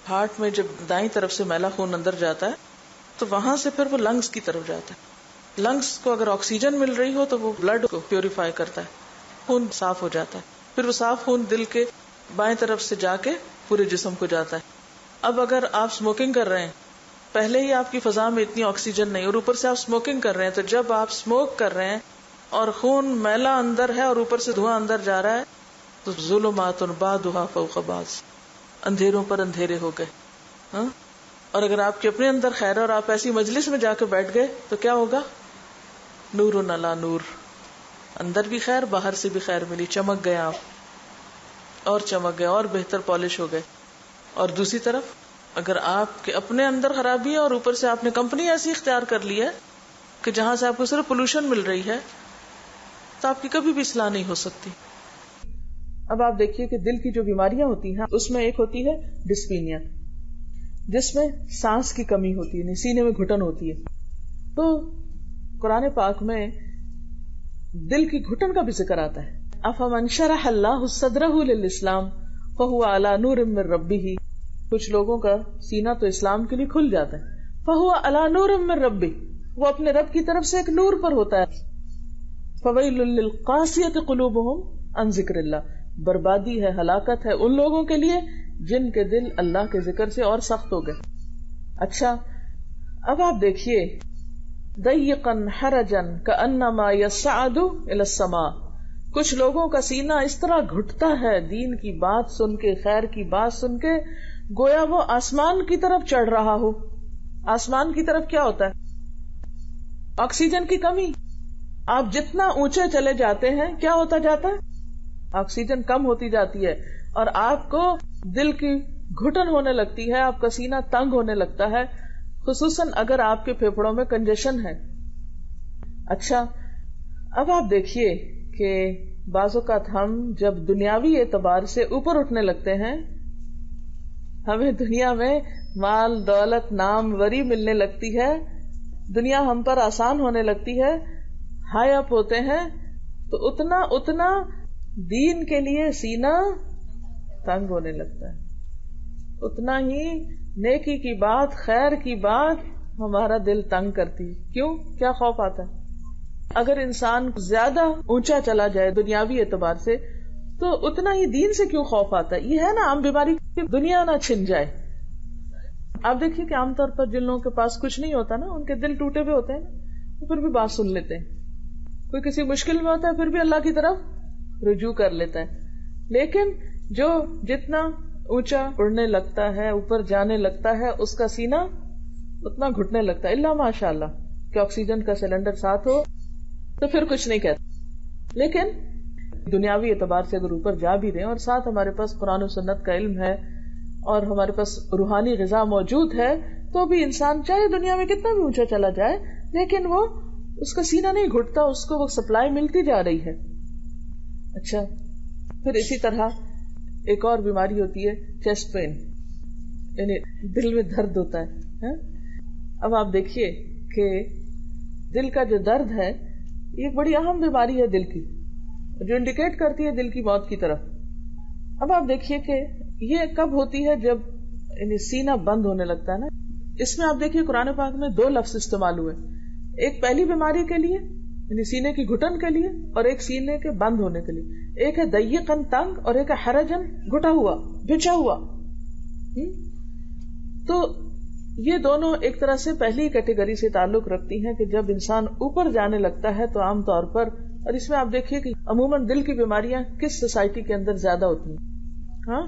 ہارٹ میں جب دائیں طرف سے میلا خون اندر جاتا ہے تو وہاں سے پھر وہ لنگس کی طرف جاتا ہے. لنگس کو اگر آکسیجن مل رہی ہو تو وہ بلڈ کو پیوریفائی کرتا ہے، خون صاف ہو جاتا ہے. پھر وہ صاف خون دل کے بائیں طرف سے جا کے پورے جسم کو جاتا ہے. اب اگر آپ اسموکنگ کر رہے ہیں، پہلے ہی آپ کی فضا میں اتنی آکسیجن نہیں اور اوپر سے آپ اسموکنگ کر رہے ہیں، تو جب آپ اسموک کر رہے ہیں اور خون میلا اندر ہے اور اوپر سے دھواں اندر جا رہا ہے تو ظلمات بعضھا فوق بعض، اندھیروں پر اندھیرے ہو گئے. اور اگر آپ کے اپنے اندر خیر ہے اور آپ ایسی مجلس میں جا کے بیٹھ گئے تو کیا ہوگا؟ نور علی نور، اندر بھی خیر باہر سے بھی خیر ملی، چمک گئے آپ اور چمک گئے اور بہتر پالش ہو گئے. اور دوسری طرف اگر آپ کے اپنے اندر خرابی ہے اور اوپر سے آپ نے کمپنی ایسی اختیار کر لی ہے کہ جہاں سے آپ کو صرف پولوشن مل رہی ہے تو آپ کی کبھی بھی اصلاح نہیں ہو سکتی. اب آپ دیکھیے کہ دل کی جو بیماریاں ہوتی ہیں اس میں ایک ہوتی ہے ڈسپینیا، جس میں سانس کی کمی ہوتی ہے، سینے میں گھٹن ہوتی ہے. تو قرآن پاک میں دل کی گھٹن کا بھی ذکر آتا ہے. افمن شرح اللہ صدرہ للاسلام فہو علی نور من ربہ، کچھ لوگوں کا سینہ تو اسلام کے لیے کھل جاتا ہے، فہو علی نور من ربہ، وہ اپنے رب کی طرف سے ایک نور پر ہوتا ہے. فویل للقاسیۃ قلوبہم عن ذکر اللہ، بربادی ہے، ہلاکت ہے ان لوگوں کے لیے جن کے دل اللہ کے ذکر سے اور سخت ہو گئے. اچھا اب آپ دیکھیے ضیقا حرجا کانما یصعد الی السماء، کچھ لوگوں کا سینہ اس طرح گھٹتا ہے دین کی بات سن کے، خیر کی بات سن کے، گویا وہ آسمان کی طرف چڑھ رہا ہو. آسمان کی طرف کیا ہوتا ہے؟ آکسیجن کی کمی. آپ جتنا اونچے چلے جاتے ہیں کیا ہوتا جاتا ہے؟ آکسیجن کم ہوتی جاتی ہے اور آپ کو دل کی گھٹن ہونے لگتی ہے، آپ کا سینہ تنگ ہونے لگتا ہے، خصوصاً اگر آپ کے پھیپھڑوں میں کنجیشن ہے. اچھا اب آپ دیکھیے کہ بعض اوقات ہم جب دنیاوی اعتبار سے اوپر اٹھنے لگتے ہیں، ہمیں دنیا میں مال دولت نام وری ملنے لگتی ہے، دنیا ہم پر آسان ہونے لگتی ہے، ہائی اپ ہوتے ہیں، تو اتنا دین کے لیے سینہ تنگ ہونے لگتا ہے، اتنا ہی نیکی کی بات خیر کی بات ہمارا دل تنگ کرتی ہے۔ کیوں؟ کیا خوف آتا ہے؟ اگر انسان زیادہ اونچا چلا جائے دنیاوی اعتبار سے تو اتنا ہی دین سے کیوں خوف آتا ہے؟ یہ ہے نا عام بیماری کہ دنیا نہ چھن جائے۔ آپ دیکھیے کہ عام طور پر جن لوگوں کے پاس کچھ نہیں ہوتا نا، ان کے دل ٹوٹے ہوئے ہوتے ہیں نا، وہ پھر بھی بات سن لیتے ہیں۔ کوئی کسی مشکل میں ہوتا ہے پھر بھی اللہ کی طرف رجوع کر لیتا ہے۔ لیکن جو جتنا اونچا اڑنے لگتا ہے، اوپر جانے لگتا ہے، اس کا سینہ اتنا گھٹنے لگتا ہے، اللہ ماشاء اللہ کہ آکسیجن کا سلنڈر ساتھ ہو تو پھر کچھ نہیں کہتا۔ لیکن دنیاوی اعتبار سے اگر اوپر جا بھی رہے ہیں اور ساتھ ہمارے پاس قرآن و سنت کا علم ہے اور ہمارے پاس روحانی غذا موجود ہے، تو بھی انسان چاہے دنیا میں کتنا بھی اونچا چلا جائے لیکن وہ اس کا سینہ نہیں گھٹتا، اس کو وہ سپلائی ملتی جا رہی ہے۔ اچھا، پھر اسی طرح ایک اور بیماری ہوتی ہے چیسٹ پین، یعنی دل میں درد ہوتا ہے۔ اب آپ دیکھیے کہ دل کا جو درد ہے یہ ایک بڑی اہم بیماری ہے دل کی، جو انڈیکیٹ کرتی ہے دل کی موت کی طرف۔ اب آپ دیکھیے کہ یہ کب ہوتی ہے؟ جب یعنی سینہ بند ہونے لگتا ہے نا۔ اس میں آپ دیکھیے قرآن پاک میں 2 لفظ استعمال ہوئے، ایک پہلی بیماری کے لیے یعنی سینے کی گھٹن کے لیے، اور ایک سینے کے بند ہونے کے لیے۔ ایک ہے ضیقاً تنگ اور ایک ہے حرجاً گھٹا ہوا بچھا ہوا۔ تو یہ دونوں ایک طرح سے پہلی کیٹیگری سے تعلق رکھتی ہیں کہ جب انسان اوپر جانے لگتا ہے تو عام طور پر، اور اس میں آپ دیکھیے کہ عموماً دل کی بیماریاں کس سوسائٹی کے اندر زیادہ ہوتی ہیں؟ ہاں،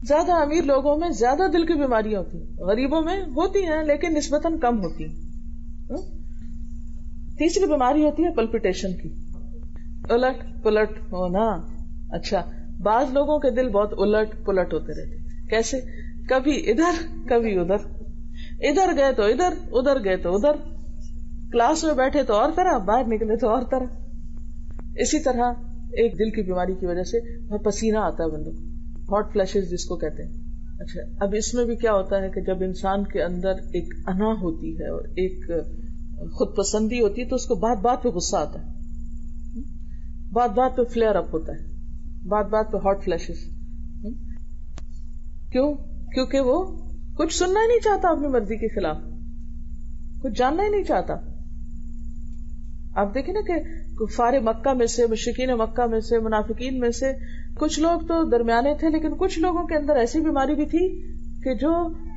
زیادہ امیر لوگوں میں زیادہ دل کی بیماریاں ہوتی ہیں، غریبوں میں ہوتی ہیں لیکن نسبتاً کم ہوتی ہیں۔ تیسری بیماری ہوتی ہے پلپیٹیشن کی، الٹ پلٹ ہونا۔ اچھا، بعض لوگوں کے دل بہت الٹ پلٹ ہوتے رہتے، کیسے؟ کبھی ادھر کبھی ادھر، ادھر گئے تو ادھر، ادھر گئے تو ادھر، کلاس میں بیٹھے تو اور طرح، باہر نکلے تو اور طرح۔ اسی طرح ایک دل کی بیماری کی وجہ سے پسینہ آتا ہے بندوں کو، ہاٹ فلیشز جس کو کہتے ہیں۔ اچھا، اب اس میں بھی کیا ہوتا ہے کہ جب انسان کے اندر ایک انا ہوتی ہے اور ایک خود پسندی ہوتی ہے تو اس کو بات بات پہ غصہ آتا ہے، بات بات پہ فلیئر اپ ہوتا ہے، بات بات پہ ہاٹ فلیشز۔ کیوں؟ کیونکہ وہ کچھ سننا ہی نہیں چاہتا اپنی مرضی کے خلاف، کچھ جاننا ہی نہیں چاہتا۔ آپ دیکھیں نا کہ کفار مکہ میں سے، مشرکین مکہ میں سے، منافقین میں سے کچھ لوگ تو درمیانے تھے، لیکن کچھ لوگوں کے اندر ایسی بیماری بھی تھی کہ جو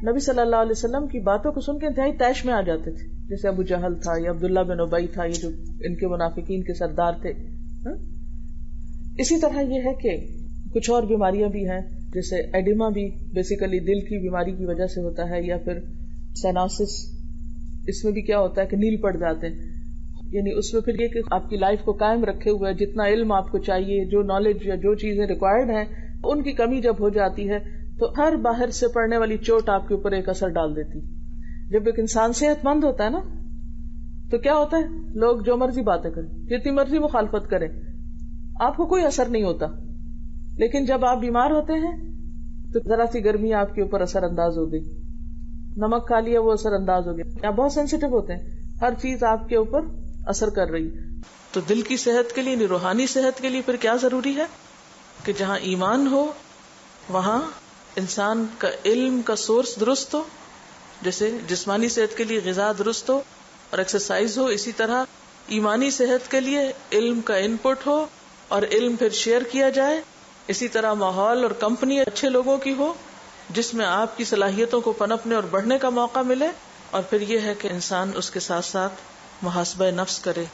نبی صلی اللہ علیہ وسلم کی باتوں کو سن کے انتہائی طیش میں آ جاتے تھے، جیسے ابو جہل تھا یا عبداللہ بن ابی تھا، یہ جو ان کے منافقین کے سردار تھے۔ اسی طرح یہ ہے کہ کچھ اور بیماریاں بھی ہیں، جیسے ایڈیما بھی بیسیکلی دل کی بیماری کی وجہ سے ہوتا ہے، یا پھر سینوسس، اس میں بھی کیا ہوتا ہے کہ نیل پڑ جاتے ہیں، یعنی اس میں پھر یہ کہ آپ کی لائف کو قائم رکھے ہوئے جتنا علم آپ کو چاہیے، جو نالج یا جو چیزیں ریکوائرڈ ہیں، ان کی کمی جب ہو جاتی ہے تو ہر باہر سے پڑنے والی چوٹ آپ کے اوپر ایک اثر ڈال دیتی۔ جب ایک انسان صحت مند ہوتا ہے نا تو کیا ہوتا ہے، لوگ جو مرضی باتیں کریں، جتنی مرضی مخالفت کریں، آپ کو کوئی اثر نہیں ہوتا۔ لیکن جب آپ بیمار ہوتے ہیں تو ذرا سی گرمی آپ کے اوپر اثر انداز ہو گئی، نمک کھا لیا وہ اثر انداز ہو گیا، آپ بہت سینسیٹیو ہوتے ہیں، ہر چیز آپ کے اوپر اثر کر رہی۔ تو دل کی صحت کے لیے، روحانی صحت کے لیے پھر کیا ضروری ہے کہ جہاں ایمان ہو وہاں انسان کا علم کا سورس درست ہو، جیسے جسمانی صحت کے لیے غذا درست ہو اور ایکسرسائز ہو، اسی طرح ایمانی صحت کے لیے علم کا ان پٹ ہو اور علم پھر شیئر کیا جائے۔ اسی طرح ماحول اور کمپنی اچھے لوگوں کی ہو جس میں آپ کی صلاحیتوں کو پنپنے اور بڑھنے کا موقع ملے، اور پھر یہ ہے کہ انسان اس کے ساتھ ساتھ محاسبہ نفس کرے۔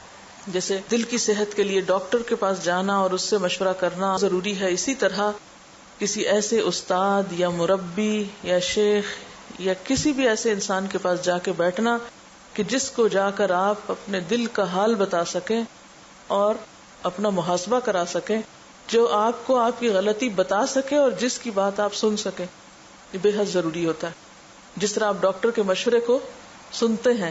جیسے دل کی صحت کے لیے ڈاکٹر کے پاس جانا اور اس سے مشورہ کرنا ضروری ہے، اسی طرح کسی ایسے استاد یا مربی یا شیخ یا کسی بھی ایسے انسان کے پاس جا کے بیٹھنا کہ جس کو جا کر آپ اپنے دل کا حال بتا سکیں اور اپنا محاسبہ کرا سکیں، جو آپ کو آپ کی غلطی بتا سکے اور جس کی بات آپ سن سکیں، یہ بے حد ضروری ہوتا ہے۔ جس طرح آپ ڈاکٹر کے مشورے کو سنتے ہیں،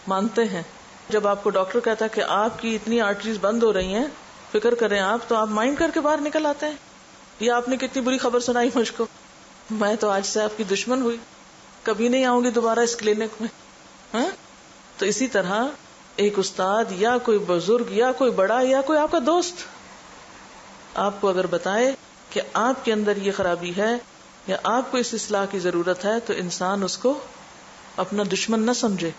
مانتے ہیں، جب آپ کو ڈاکٹر کہتا ہے کہ آپ کی اتنی آرٹریز بند ہو رہی ہیں، فکر کریں آپ، تو آپ مائنڈ کر کے باہر نکل آتے ہیں، یا آپ نے کتنی بری خبر سنائی مجھ کو، میں تو آج سے آپ کی دشمن ہوئی, کبھی نہیں آؤں گی دوبارہ اس کلینک میں. ہاں, تو اسی طرح ایک استاد یا کوئی بزرگ یا کوئی بڑا یا کوئی آپ کا دوست آپ کو اگر بتائے کہ آپ کے اندر یہ خرابی ہے یا آپ کو اس اصلاح کی ضرورت ہے, تو انسان اس کو اپنا دشمن نہ سمجھے,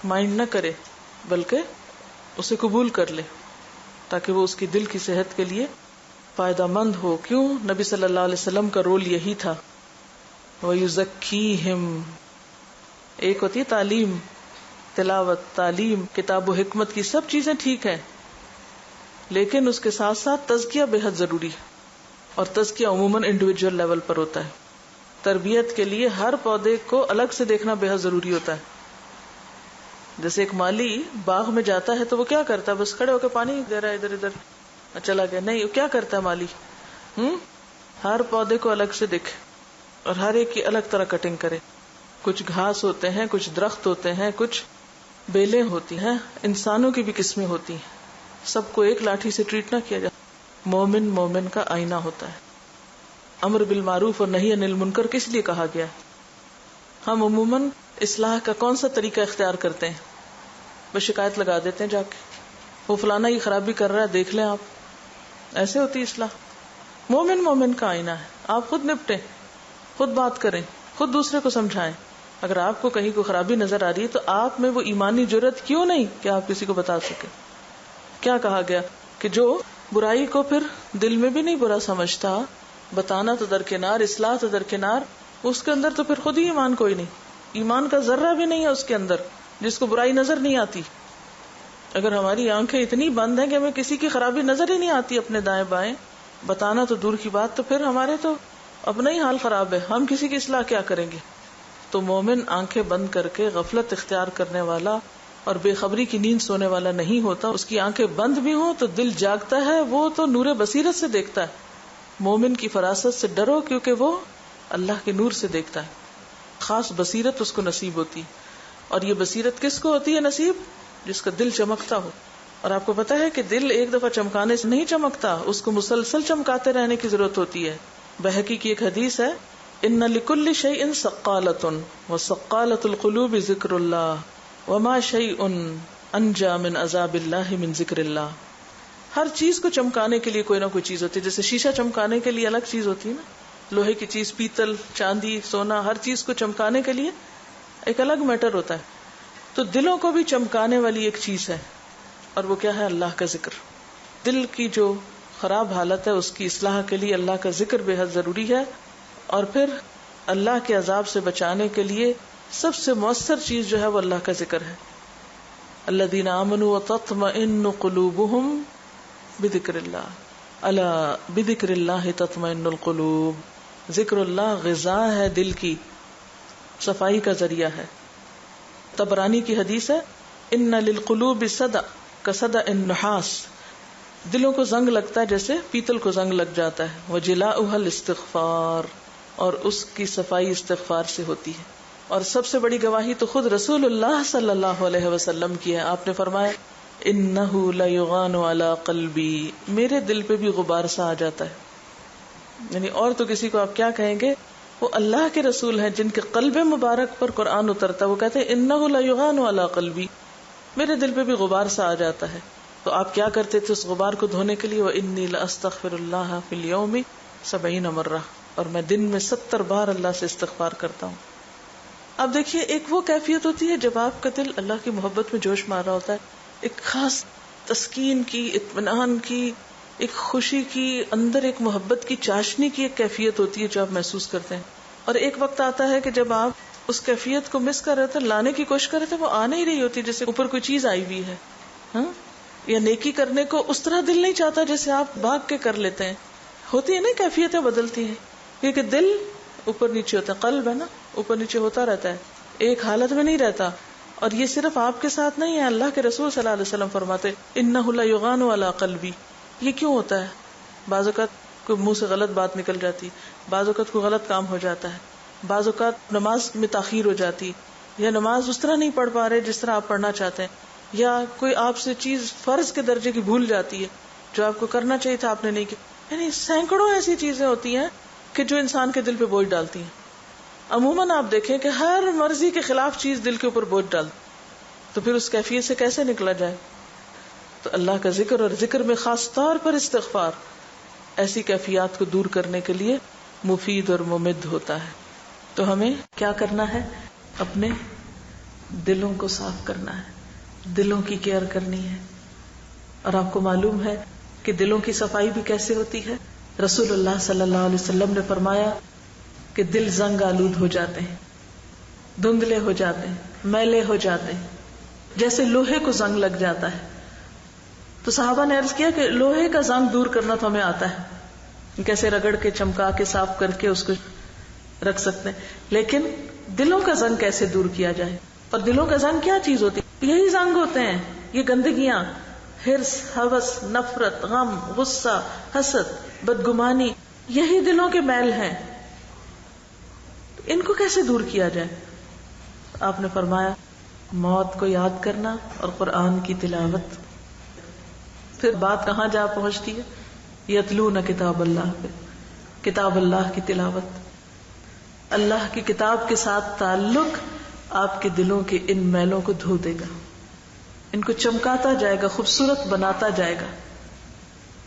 مائنڈ نہ کرے, بلکہ اسے قبول کر لے تاکہ وہ اس کی دل کی صحت کے لیے فائدہ مند ہو. کیوں؟ نبی صلی اللہ علیہ وسلم کا رول یہی تھا. وَيُزَكِّيهِمْ, ایک ہوتی ہے تعلیم, تلاوت, تعلیم, کتاب و حکمت کی سب چیزیں ٹھیک ہیں, لیکن اس کے ساتھ ساتھ تزکیہ بے حد ضروری ہے, اور تزکیہ عموماً انڈیویجول لیول پر ہوتا ہے. تربیت کے لیے ہر پودے کو الگ سے دیکھنا بے حد ضروری ہوتا ہے. جیسے ایک مالی باغ میں جاتا ہے تو وہ کیا کرتا ہے؟ بس کھڑے ہو کے پانی دے رہا ہے, ادھر ادھر چلا گیا. نہیں, وہ کیا کرتا ہے مالی؟ ہر پودے کو الگ سے دیکھے اور ہر ایک کی الگ طرح کٹنگ کرے. کچھ گھاس ہوتے ہیں, کچھ درخت ہوتے ہیں, کچھ بیلیں ہوتی ہیں, انسانوں کی بھی قسمیں ہوتی ہیں. سب کو ایک لاٹھی سے ٹریٹ نہ کیا جائے. مومن مومن کا آئینہ ہوتا ہے. امر بالمعروف اور نہی عن المنکر کس لیے کہا گیا؟ ہم عموماً اصلاح کا کون سا طریقہ اختیار کرتے ہیں؟ بس شکایت لگا دیتے ہیں جا کے, وہ فلانا یہ خرابی کر رہا ہے, دیکھ لیں آپ. ایسے ہوتی اصلاح؟ مومن مومن کا آئینہ ہے. آپ خود نپٹیں, خود بات کریں, خود دوسرے کو سمجھائیں. اگر آپ کو کہیں کوئی خرابی نظر آ رہی ہے تو آپ میں وہ ایمانی جرت کیوں نہیں کہ آپ کسی کو بتا سکیں؟ کیا کہا گیا کہ جو برائی کو پھر دل میں بھی نہیں برا سمجھتا, بتانا تو درکنار, اصلاح تو درکنار, اس کے اندر تو پھر خود ہی ایمان کوئی نہیں, ایمان کا ذرہ بھی نہیں ہے اس کے اندر, جس کو برائی نظر نہیں آتی. اگر ہماری آنکھیں اتنی بند ہیں کہ ہمیں کسی کی خرابی نظر ہی نہیں آتی اپنے دائیں بائیں, بتانا تو دور کی بات, تو پھر ہمارے تو اپنا ہی حال خراب ہے, ہم کسی کی اصلاح کیا کریں گے؟ تو مومن آنکھیں بند کر کے غفلت اختیار کرنے والا اور بے خبری کی نیند سونے والا نہیں ہوتا. اس کی آنکھیں بند بھی ہوں تو دل جاگتا ہے, وہ تو نور بصیرت سے دیکھتا ہے. مومن کی فراست سے ڈرو, کیونکہ وہ اللہ کے نور سے دیکھتا ہے. خاص بصیرت اس کو نصیب ہوتی, اور یہ بصیرت کس کو ہوتی ہے نصیب؟ جس کا دل چمکتا ہو. اور آپ کو پتا ہے کہ دل ایک دفعہ چمکانے سے نہیں چمکتا, اس کو مسلسل چمکاتے رہنے کی ضرورت ہوتی ہے. بہقی کی ایک حدیث ہے, ان لکل شیء سقالۃ وسقالۃ القلوب ذکر اللہ وما شیء انجا من عذاب اللہ من ذکر اللہ. ہر چیز کو چمکانے کے لیے کوئی نہ کوئی چیز ہوتی ہے. جیسے شیشہ چمکانے کے لیے الگ چیز ہوتی ہے نا, لوہے کی چیز, پیتل, چاندی, سونا, ہر چیز کو چمکانے کے لیے ایک الگ میٹر ہوتا ہے. تو دلوں کو بھی چمکانے والی ایک چیز ہے, اور وہ کیا ہے؟ اللہ کا ذکر. دل کی جو خراب حالت ہے اس کی اصلاح کے لیے اللہ کا ذکر بے حد ضروری ہے. اور پھر اللہ کے عذاب سے بچانے کے لیے سب سے مؤثر چیز جو ہے وہ اللہ کا ذکر ہے. الذین آمنوا وتطمئن قلوبہم بذکر اللہ, الا بذکر اللہ تطمئن القلوب. ذکر اللہ غذا ہے دل کی, صفائی کا ذریعہ ہے. طبرانی کی حدیث ہے, ان للقلوب صدأ کصدأ النحاس. دلوں کو زنگ لگتا ہے جیسے پیتل کو زنگ لگ جاتا ہے. وجلاؤها الاستغفار, اور اس کی صفائی استغفار سے ہوتی ہے. اور سب سے بڑی گواہی تو خود رسول اللہ صلی اللہ علیہ وسلم کی ہے. آپ نے فرمایا, انہ لیغان علی قلبی, میرے دل پہ بھی غبار سا آ جاتا ہے. یعنی اور تو کسی کو آپ کیا کہیں گے, وہ اللہ کے رسول ہیں جن کے قلب مبارک پر قرآن اترتا ہے, وہ کہتے ہیں انہ لیغان علی قلبی, میرے دل پہ بھی غبار سا آ جاتا ہے. تو آپ کیا کرتے تھے اس غبار کو دھونے کے لیے؟ وانی لاستغفر اللہ فی اليوم 70 مرہ, اور میں دن میں 70 بار اللہ سے استغفار کرتا ہوں. اب دیکھیے, ایک وہ کیفیت ہوتی ہے جب آپ کا دل اللہ کی محبت میں جوش مار رہا ہوتا ہے, ایک خاص تسکین کی, اطمینان کی, ایک خوشی کی, اندر ایک محبت کی چاشنی کی ایک کیفیت ہوتی ہے جو آپ محسوس کرتے ہیں. اور ایک وقت آتا ہے کہ جب آپ اس کیفیت کو مس کر رہے تھے, لانے کی کوشش کر رہے تھے, وہ آ نہیں رہی ہوتی, جیسے اوپر کوئی چیز آئی ہوئی ہے. ہاں, یا نیکی کرنے کو اس طرح دل نہیں چاہتا جیسے آپ بھاگ کے کر لیتے ہیں. ہوتی ہے نا, کیفیتیں بدلتی ہیں, کیونکہ دل اوپر نیچے ہوتا ہے, قلب ہے نا, اوپر نیچے ہوتا رہتا ہے, ایک حالت میں نہیں رہتا. اور یہ صرف آپ کے ساتھ نہیں ہے, اللہ کے رسول صلی اللہ علیہ وسلم فرماتے انہ لیغان علی قلبی. یہ کیوں ہوتا ہے؟ بعض اوقات کوئی منہ سے غلط بات نکل جاتی, بعض اوقات کوئی غلط کام ہو جاتا ہے, بعض اوقات نماز میں تاخیر ہو جاتی, یا نماز اس طرح نہیں پڑھ پا رہے جس طرح آپ پڑھنا چاہتے ہیں, یا کوئی آپ سے چیز فرض کے درجے کی بھول جاتی ہے جو آپ کو کرنا چاہیے تھا آپ نے نہیں کی. یعنی سینکڑوں ایسی چیزیں ہوتی ہیں کہ جو انسان کے دل پہ بوجھ ڈالتی ہیں. عموماً آپ دیکھیں کہ ہر مرضی کے خلاف چیز دل کے اوپر بوجھ ڈال، تو پھر اس کیفیت سے کیسے نکلا جائے؟ تو اللہ کا ذکر، اور ذکر میں خاص طور پر استغفار، ایسی کیفیات کو دور کرنے کے لیے مفید اور ممد ہوتا ہے. تو ہمیں کیا کرنا ہے؟ اپنے دلوں کو صاف کرنا ہے، دلوں کی کیئر کرنی ہے. اور آپ کو معلوم ہے کہ دلوں کی صفائی بھی کیسے ہوتی ہے؟ رسول اللہ صلی اللہ علیہ وسلم نے فرمایا کہ دل زنگ آلود ہو جاتے ہیں، دھندلے ہو جاتے ہیں، میلے ہو جاتے ہیں، جیسے لوہے کو زنگ لگ جاتا ہے. تو صحابہ نے عرض کیا کہ لوہے کا زنگ دور کرنا تو ہمیں آتا ہے، کیسے رگڑ کے چمکا کے صاف کر کے اس کو رکھ سکتے ہیں، لیکن دلوں کا زنگ کیسے دور کیا جائے؟ اور دلوں کا زنگ کیا چیز ہوتی ہے؟ یہی زنگ ہوتے ہیں، یہ گندگیاں، حرص، ہوس، نفرت، غم، غصہ، حسد، بدگمانی، یہی دلوں کے میل ہیں. ان کو کیسے دور کیا جائے؟ آپ نے فرمایا موت کو یاد کرنا اور قرآن کی تلاوت. پھر بات کہاں جا پہنچتی ہے؟ یتلون کتاب اللہ پہ، کتاب اللہ کی تلاوت. اللہ کی کتاب کے ساتھ تعلق آپ کے دلوں کے ان میلوں کو دھو دے گا، ان کو چمکاتا جائے گا، خوبصورت بناتا جائے گا.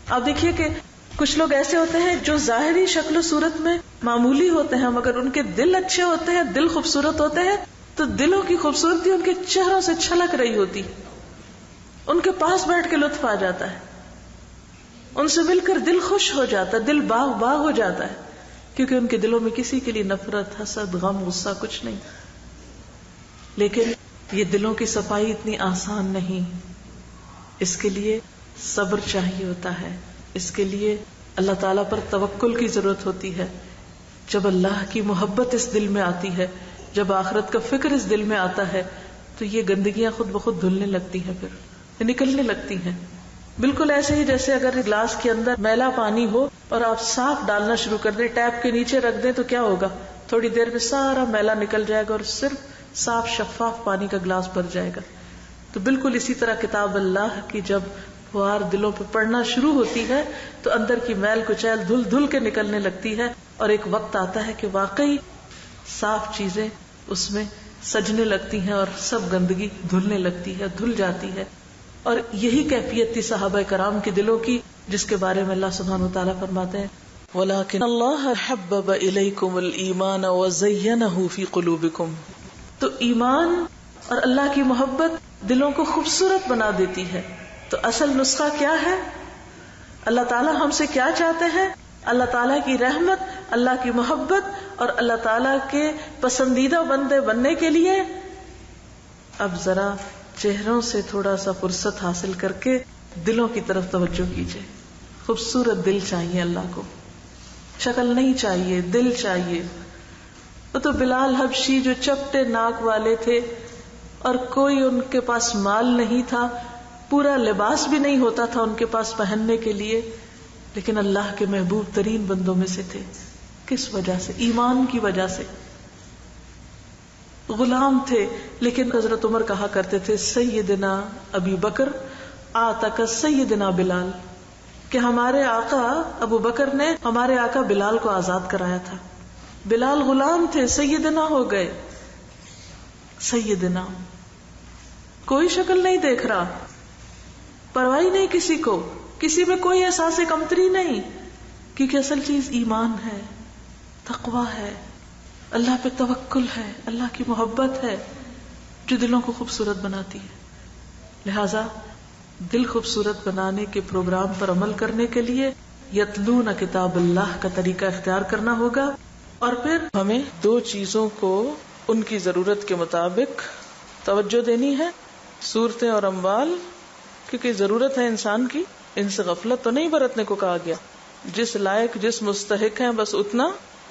آپ دیکھیے کہ کچھ لوگ ایسے ہوتے ہیں جو ظاہری شکل و صورت میں معمولی ہوتے ہیں، مگر ان کے دل اچھے ہوتے ہیں، دل خوبصورت ہوتے ہیں، تو دلوں کی خوبصورتی ان کے چہروں سے چھلک رہی ہوتی، ان کے پاس بیٹھ کے لطف آ جاتا ہے، ان سے مل کر دل خوش ہو جاتا ہے، دل باغ باغ ہو جاتا ہے، کیونکہ ان کے دلوں میں کسی کے لیے نفرت، حسد، غم، غصہ کچھ نہیں. لیکن یہ دلوں کی صفائی اتنی آسان نہیں، اس کے لیے صبر چاہیے ہوتا ہے، اس کے لیے اللہ تعالیٰ پر توکل کی ضرورت ہوتی ہے. جب اللہ کی محبت اس دل میں آتی ہے، جب آخرت کا فکر اس دل میں آتا ہے، تو یہ گندگیاں خود بخود دھلنے لگتی ہیں، پھر نکلنے لگتی ہیں. بالکل ایسے ہی جیسے اگر گلاس کے اندر میلا پانی ہو اور آپ صاف ڈالنا شروع کر دیں، ٹیپ کے نیچے رکھ دیں، تو کیا ہوگا؟ تھوڑی دیر میں سارا میلا نکل جائے گا اور صرف صاف شفاف پانی کا گلاس بھر جائے گا. تو بالکل اسی طرح کتاب اللہ کی جب فوار دلوں پہ پڑنا شروع ہوتی ہے تو اندر کی میل کچیل دھل دھل کے نکلنے لگتی ہے، اور ایک وقت آتا ہے کہ واقعی صاف چیزیں اس میں سجنے لگتی ہیں اور سب گندگی دھلنے لگتی ہے، دھل جاتی ہے. اور یہی کیفیت تھی صحابہ کرام کے دلوں کی، جس کے بارے میں اللہ سبحانہ وتعالیٰ فرماتے ہیں وَلَكِنَّ اللَّهَ حَبَّبَ إِلَيْكُمُ الْإِيمَانَ وَزَيَّنَهُ فِي قُلُوبِكُمْ. تو ایمان اور اللہ کی محبت دلوں کو خوبصورت بنا دیتی ہے. تو اصل نسخہ کیا ہے؟ اللہ تعالیٰ ہم سے کیا چاہتے ہیں؟ اللہ تعالیٰ کی رحمت، اللہ کی محبت اور اللہ تعالیٰ کے پسندیدہ بندے بننے کے لیے اب ذرا چہروں سے تھوڑا سا فرصت حاصل کر کے دلوں کی طرف توجہ کیجیے. خوبصورت دل چاہیے اللہ کو، شکل نہیں چاہیے، دل چاہیے. وہ تو بلال حبشی جو چپٹے ناک والے تھے اور کوئی ان کے پاس مال نہیں تھا، پورا لباس بھی نہیں ہوتا تھا ان کے پاس پہننے کے لیے، لیکن اللہ کے محبوب ترین بندوں میں سے تھے. کس وجہ سے؟ ایمان کی وجہ سے. غلام تھے، لیکن حضرت عمر کہا کرتے تھے سیدنا ابی بکر آتاک سیدنا بلال، کہ ہمارے آقا ابو بکر نے ہمارے آقا بلال کو آزاد کرایا تھا. بلال غلام تھے، سیدنا ہو گئے. سیدنا، کوئی شکل نہیں دیکھ رہا، پرواہ نہیں کسی کو، کسی میں کوئی احساس کمتری نہیں، کیونکہ اصل چیز ایمان ہے، تقویٰ ہے، اللہ پہ توکل ہے، اللہ کی محبت ہے جو دلوں کو خوبصورت بناتی ہے. لہذا دل خوبصورت بنانے کے پروگرام پر عمل کرنے کے لیے یتلون کتاب اللہ کا طریقہ اختیار کرنا ہوگا. اور پھر ہمیں دو چیزوں کو ان کی ضرورت کے مطابق توجہ دینی ہے، صورتیں اور اموال، کیونکہ ضرورت ہے انسان کی، ان سے غفلت تو نہیں برتنے کو کہا گیا. جس لائق، جس مستحق ہیں بس اتنا،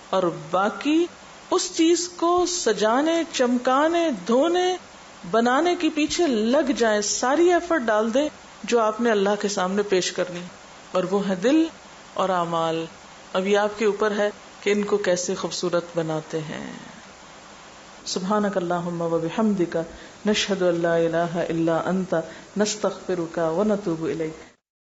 اور باقی اس چیز کو سجانے، چمکانے، دھونے، بنانے کے پیچھے لگ جائیں، ساری ایفرٹ ڈال دیں جو آپ نے اللہ کے سامنے پیش کرنی، اور وہ ہے دل اور اعمال. اب یہ آپ کے اوپر ہے کہ ان کو کیسے خوبصورت بناتے ہیں. سبحانک اللہم و بحمدک نشہد ان لا الہ الا انت نستغفرک و نتوب الیک.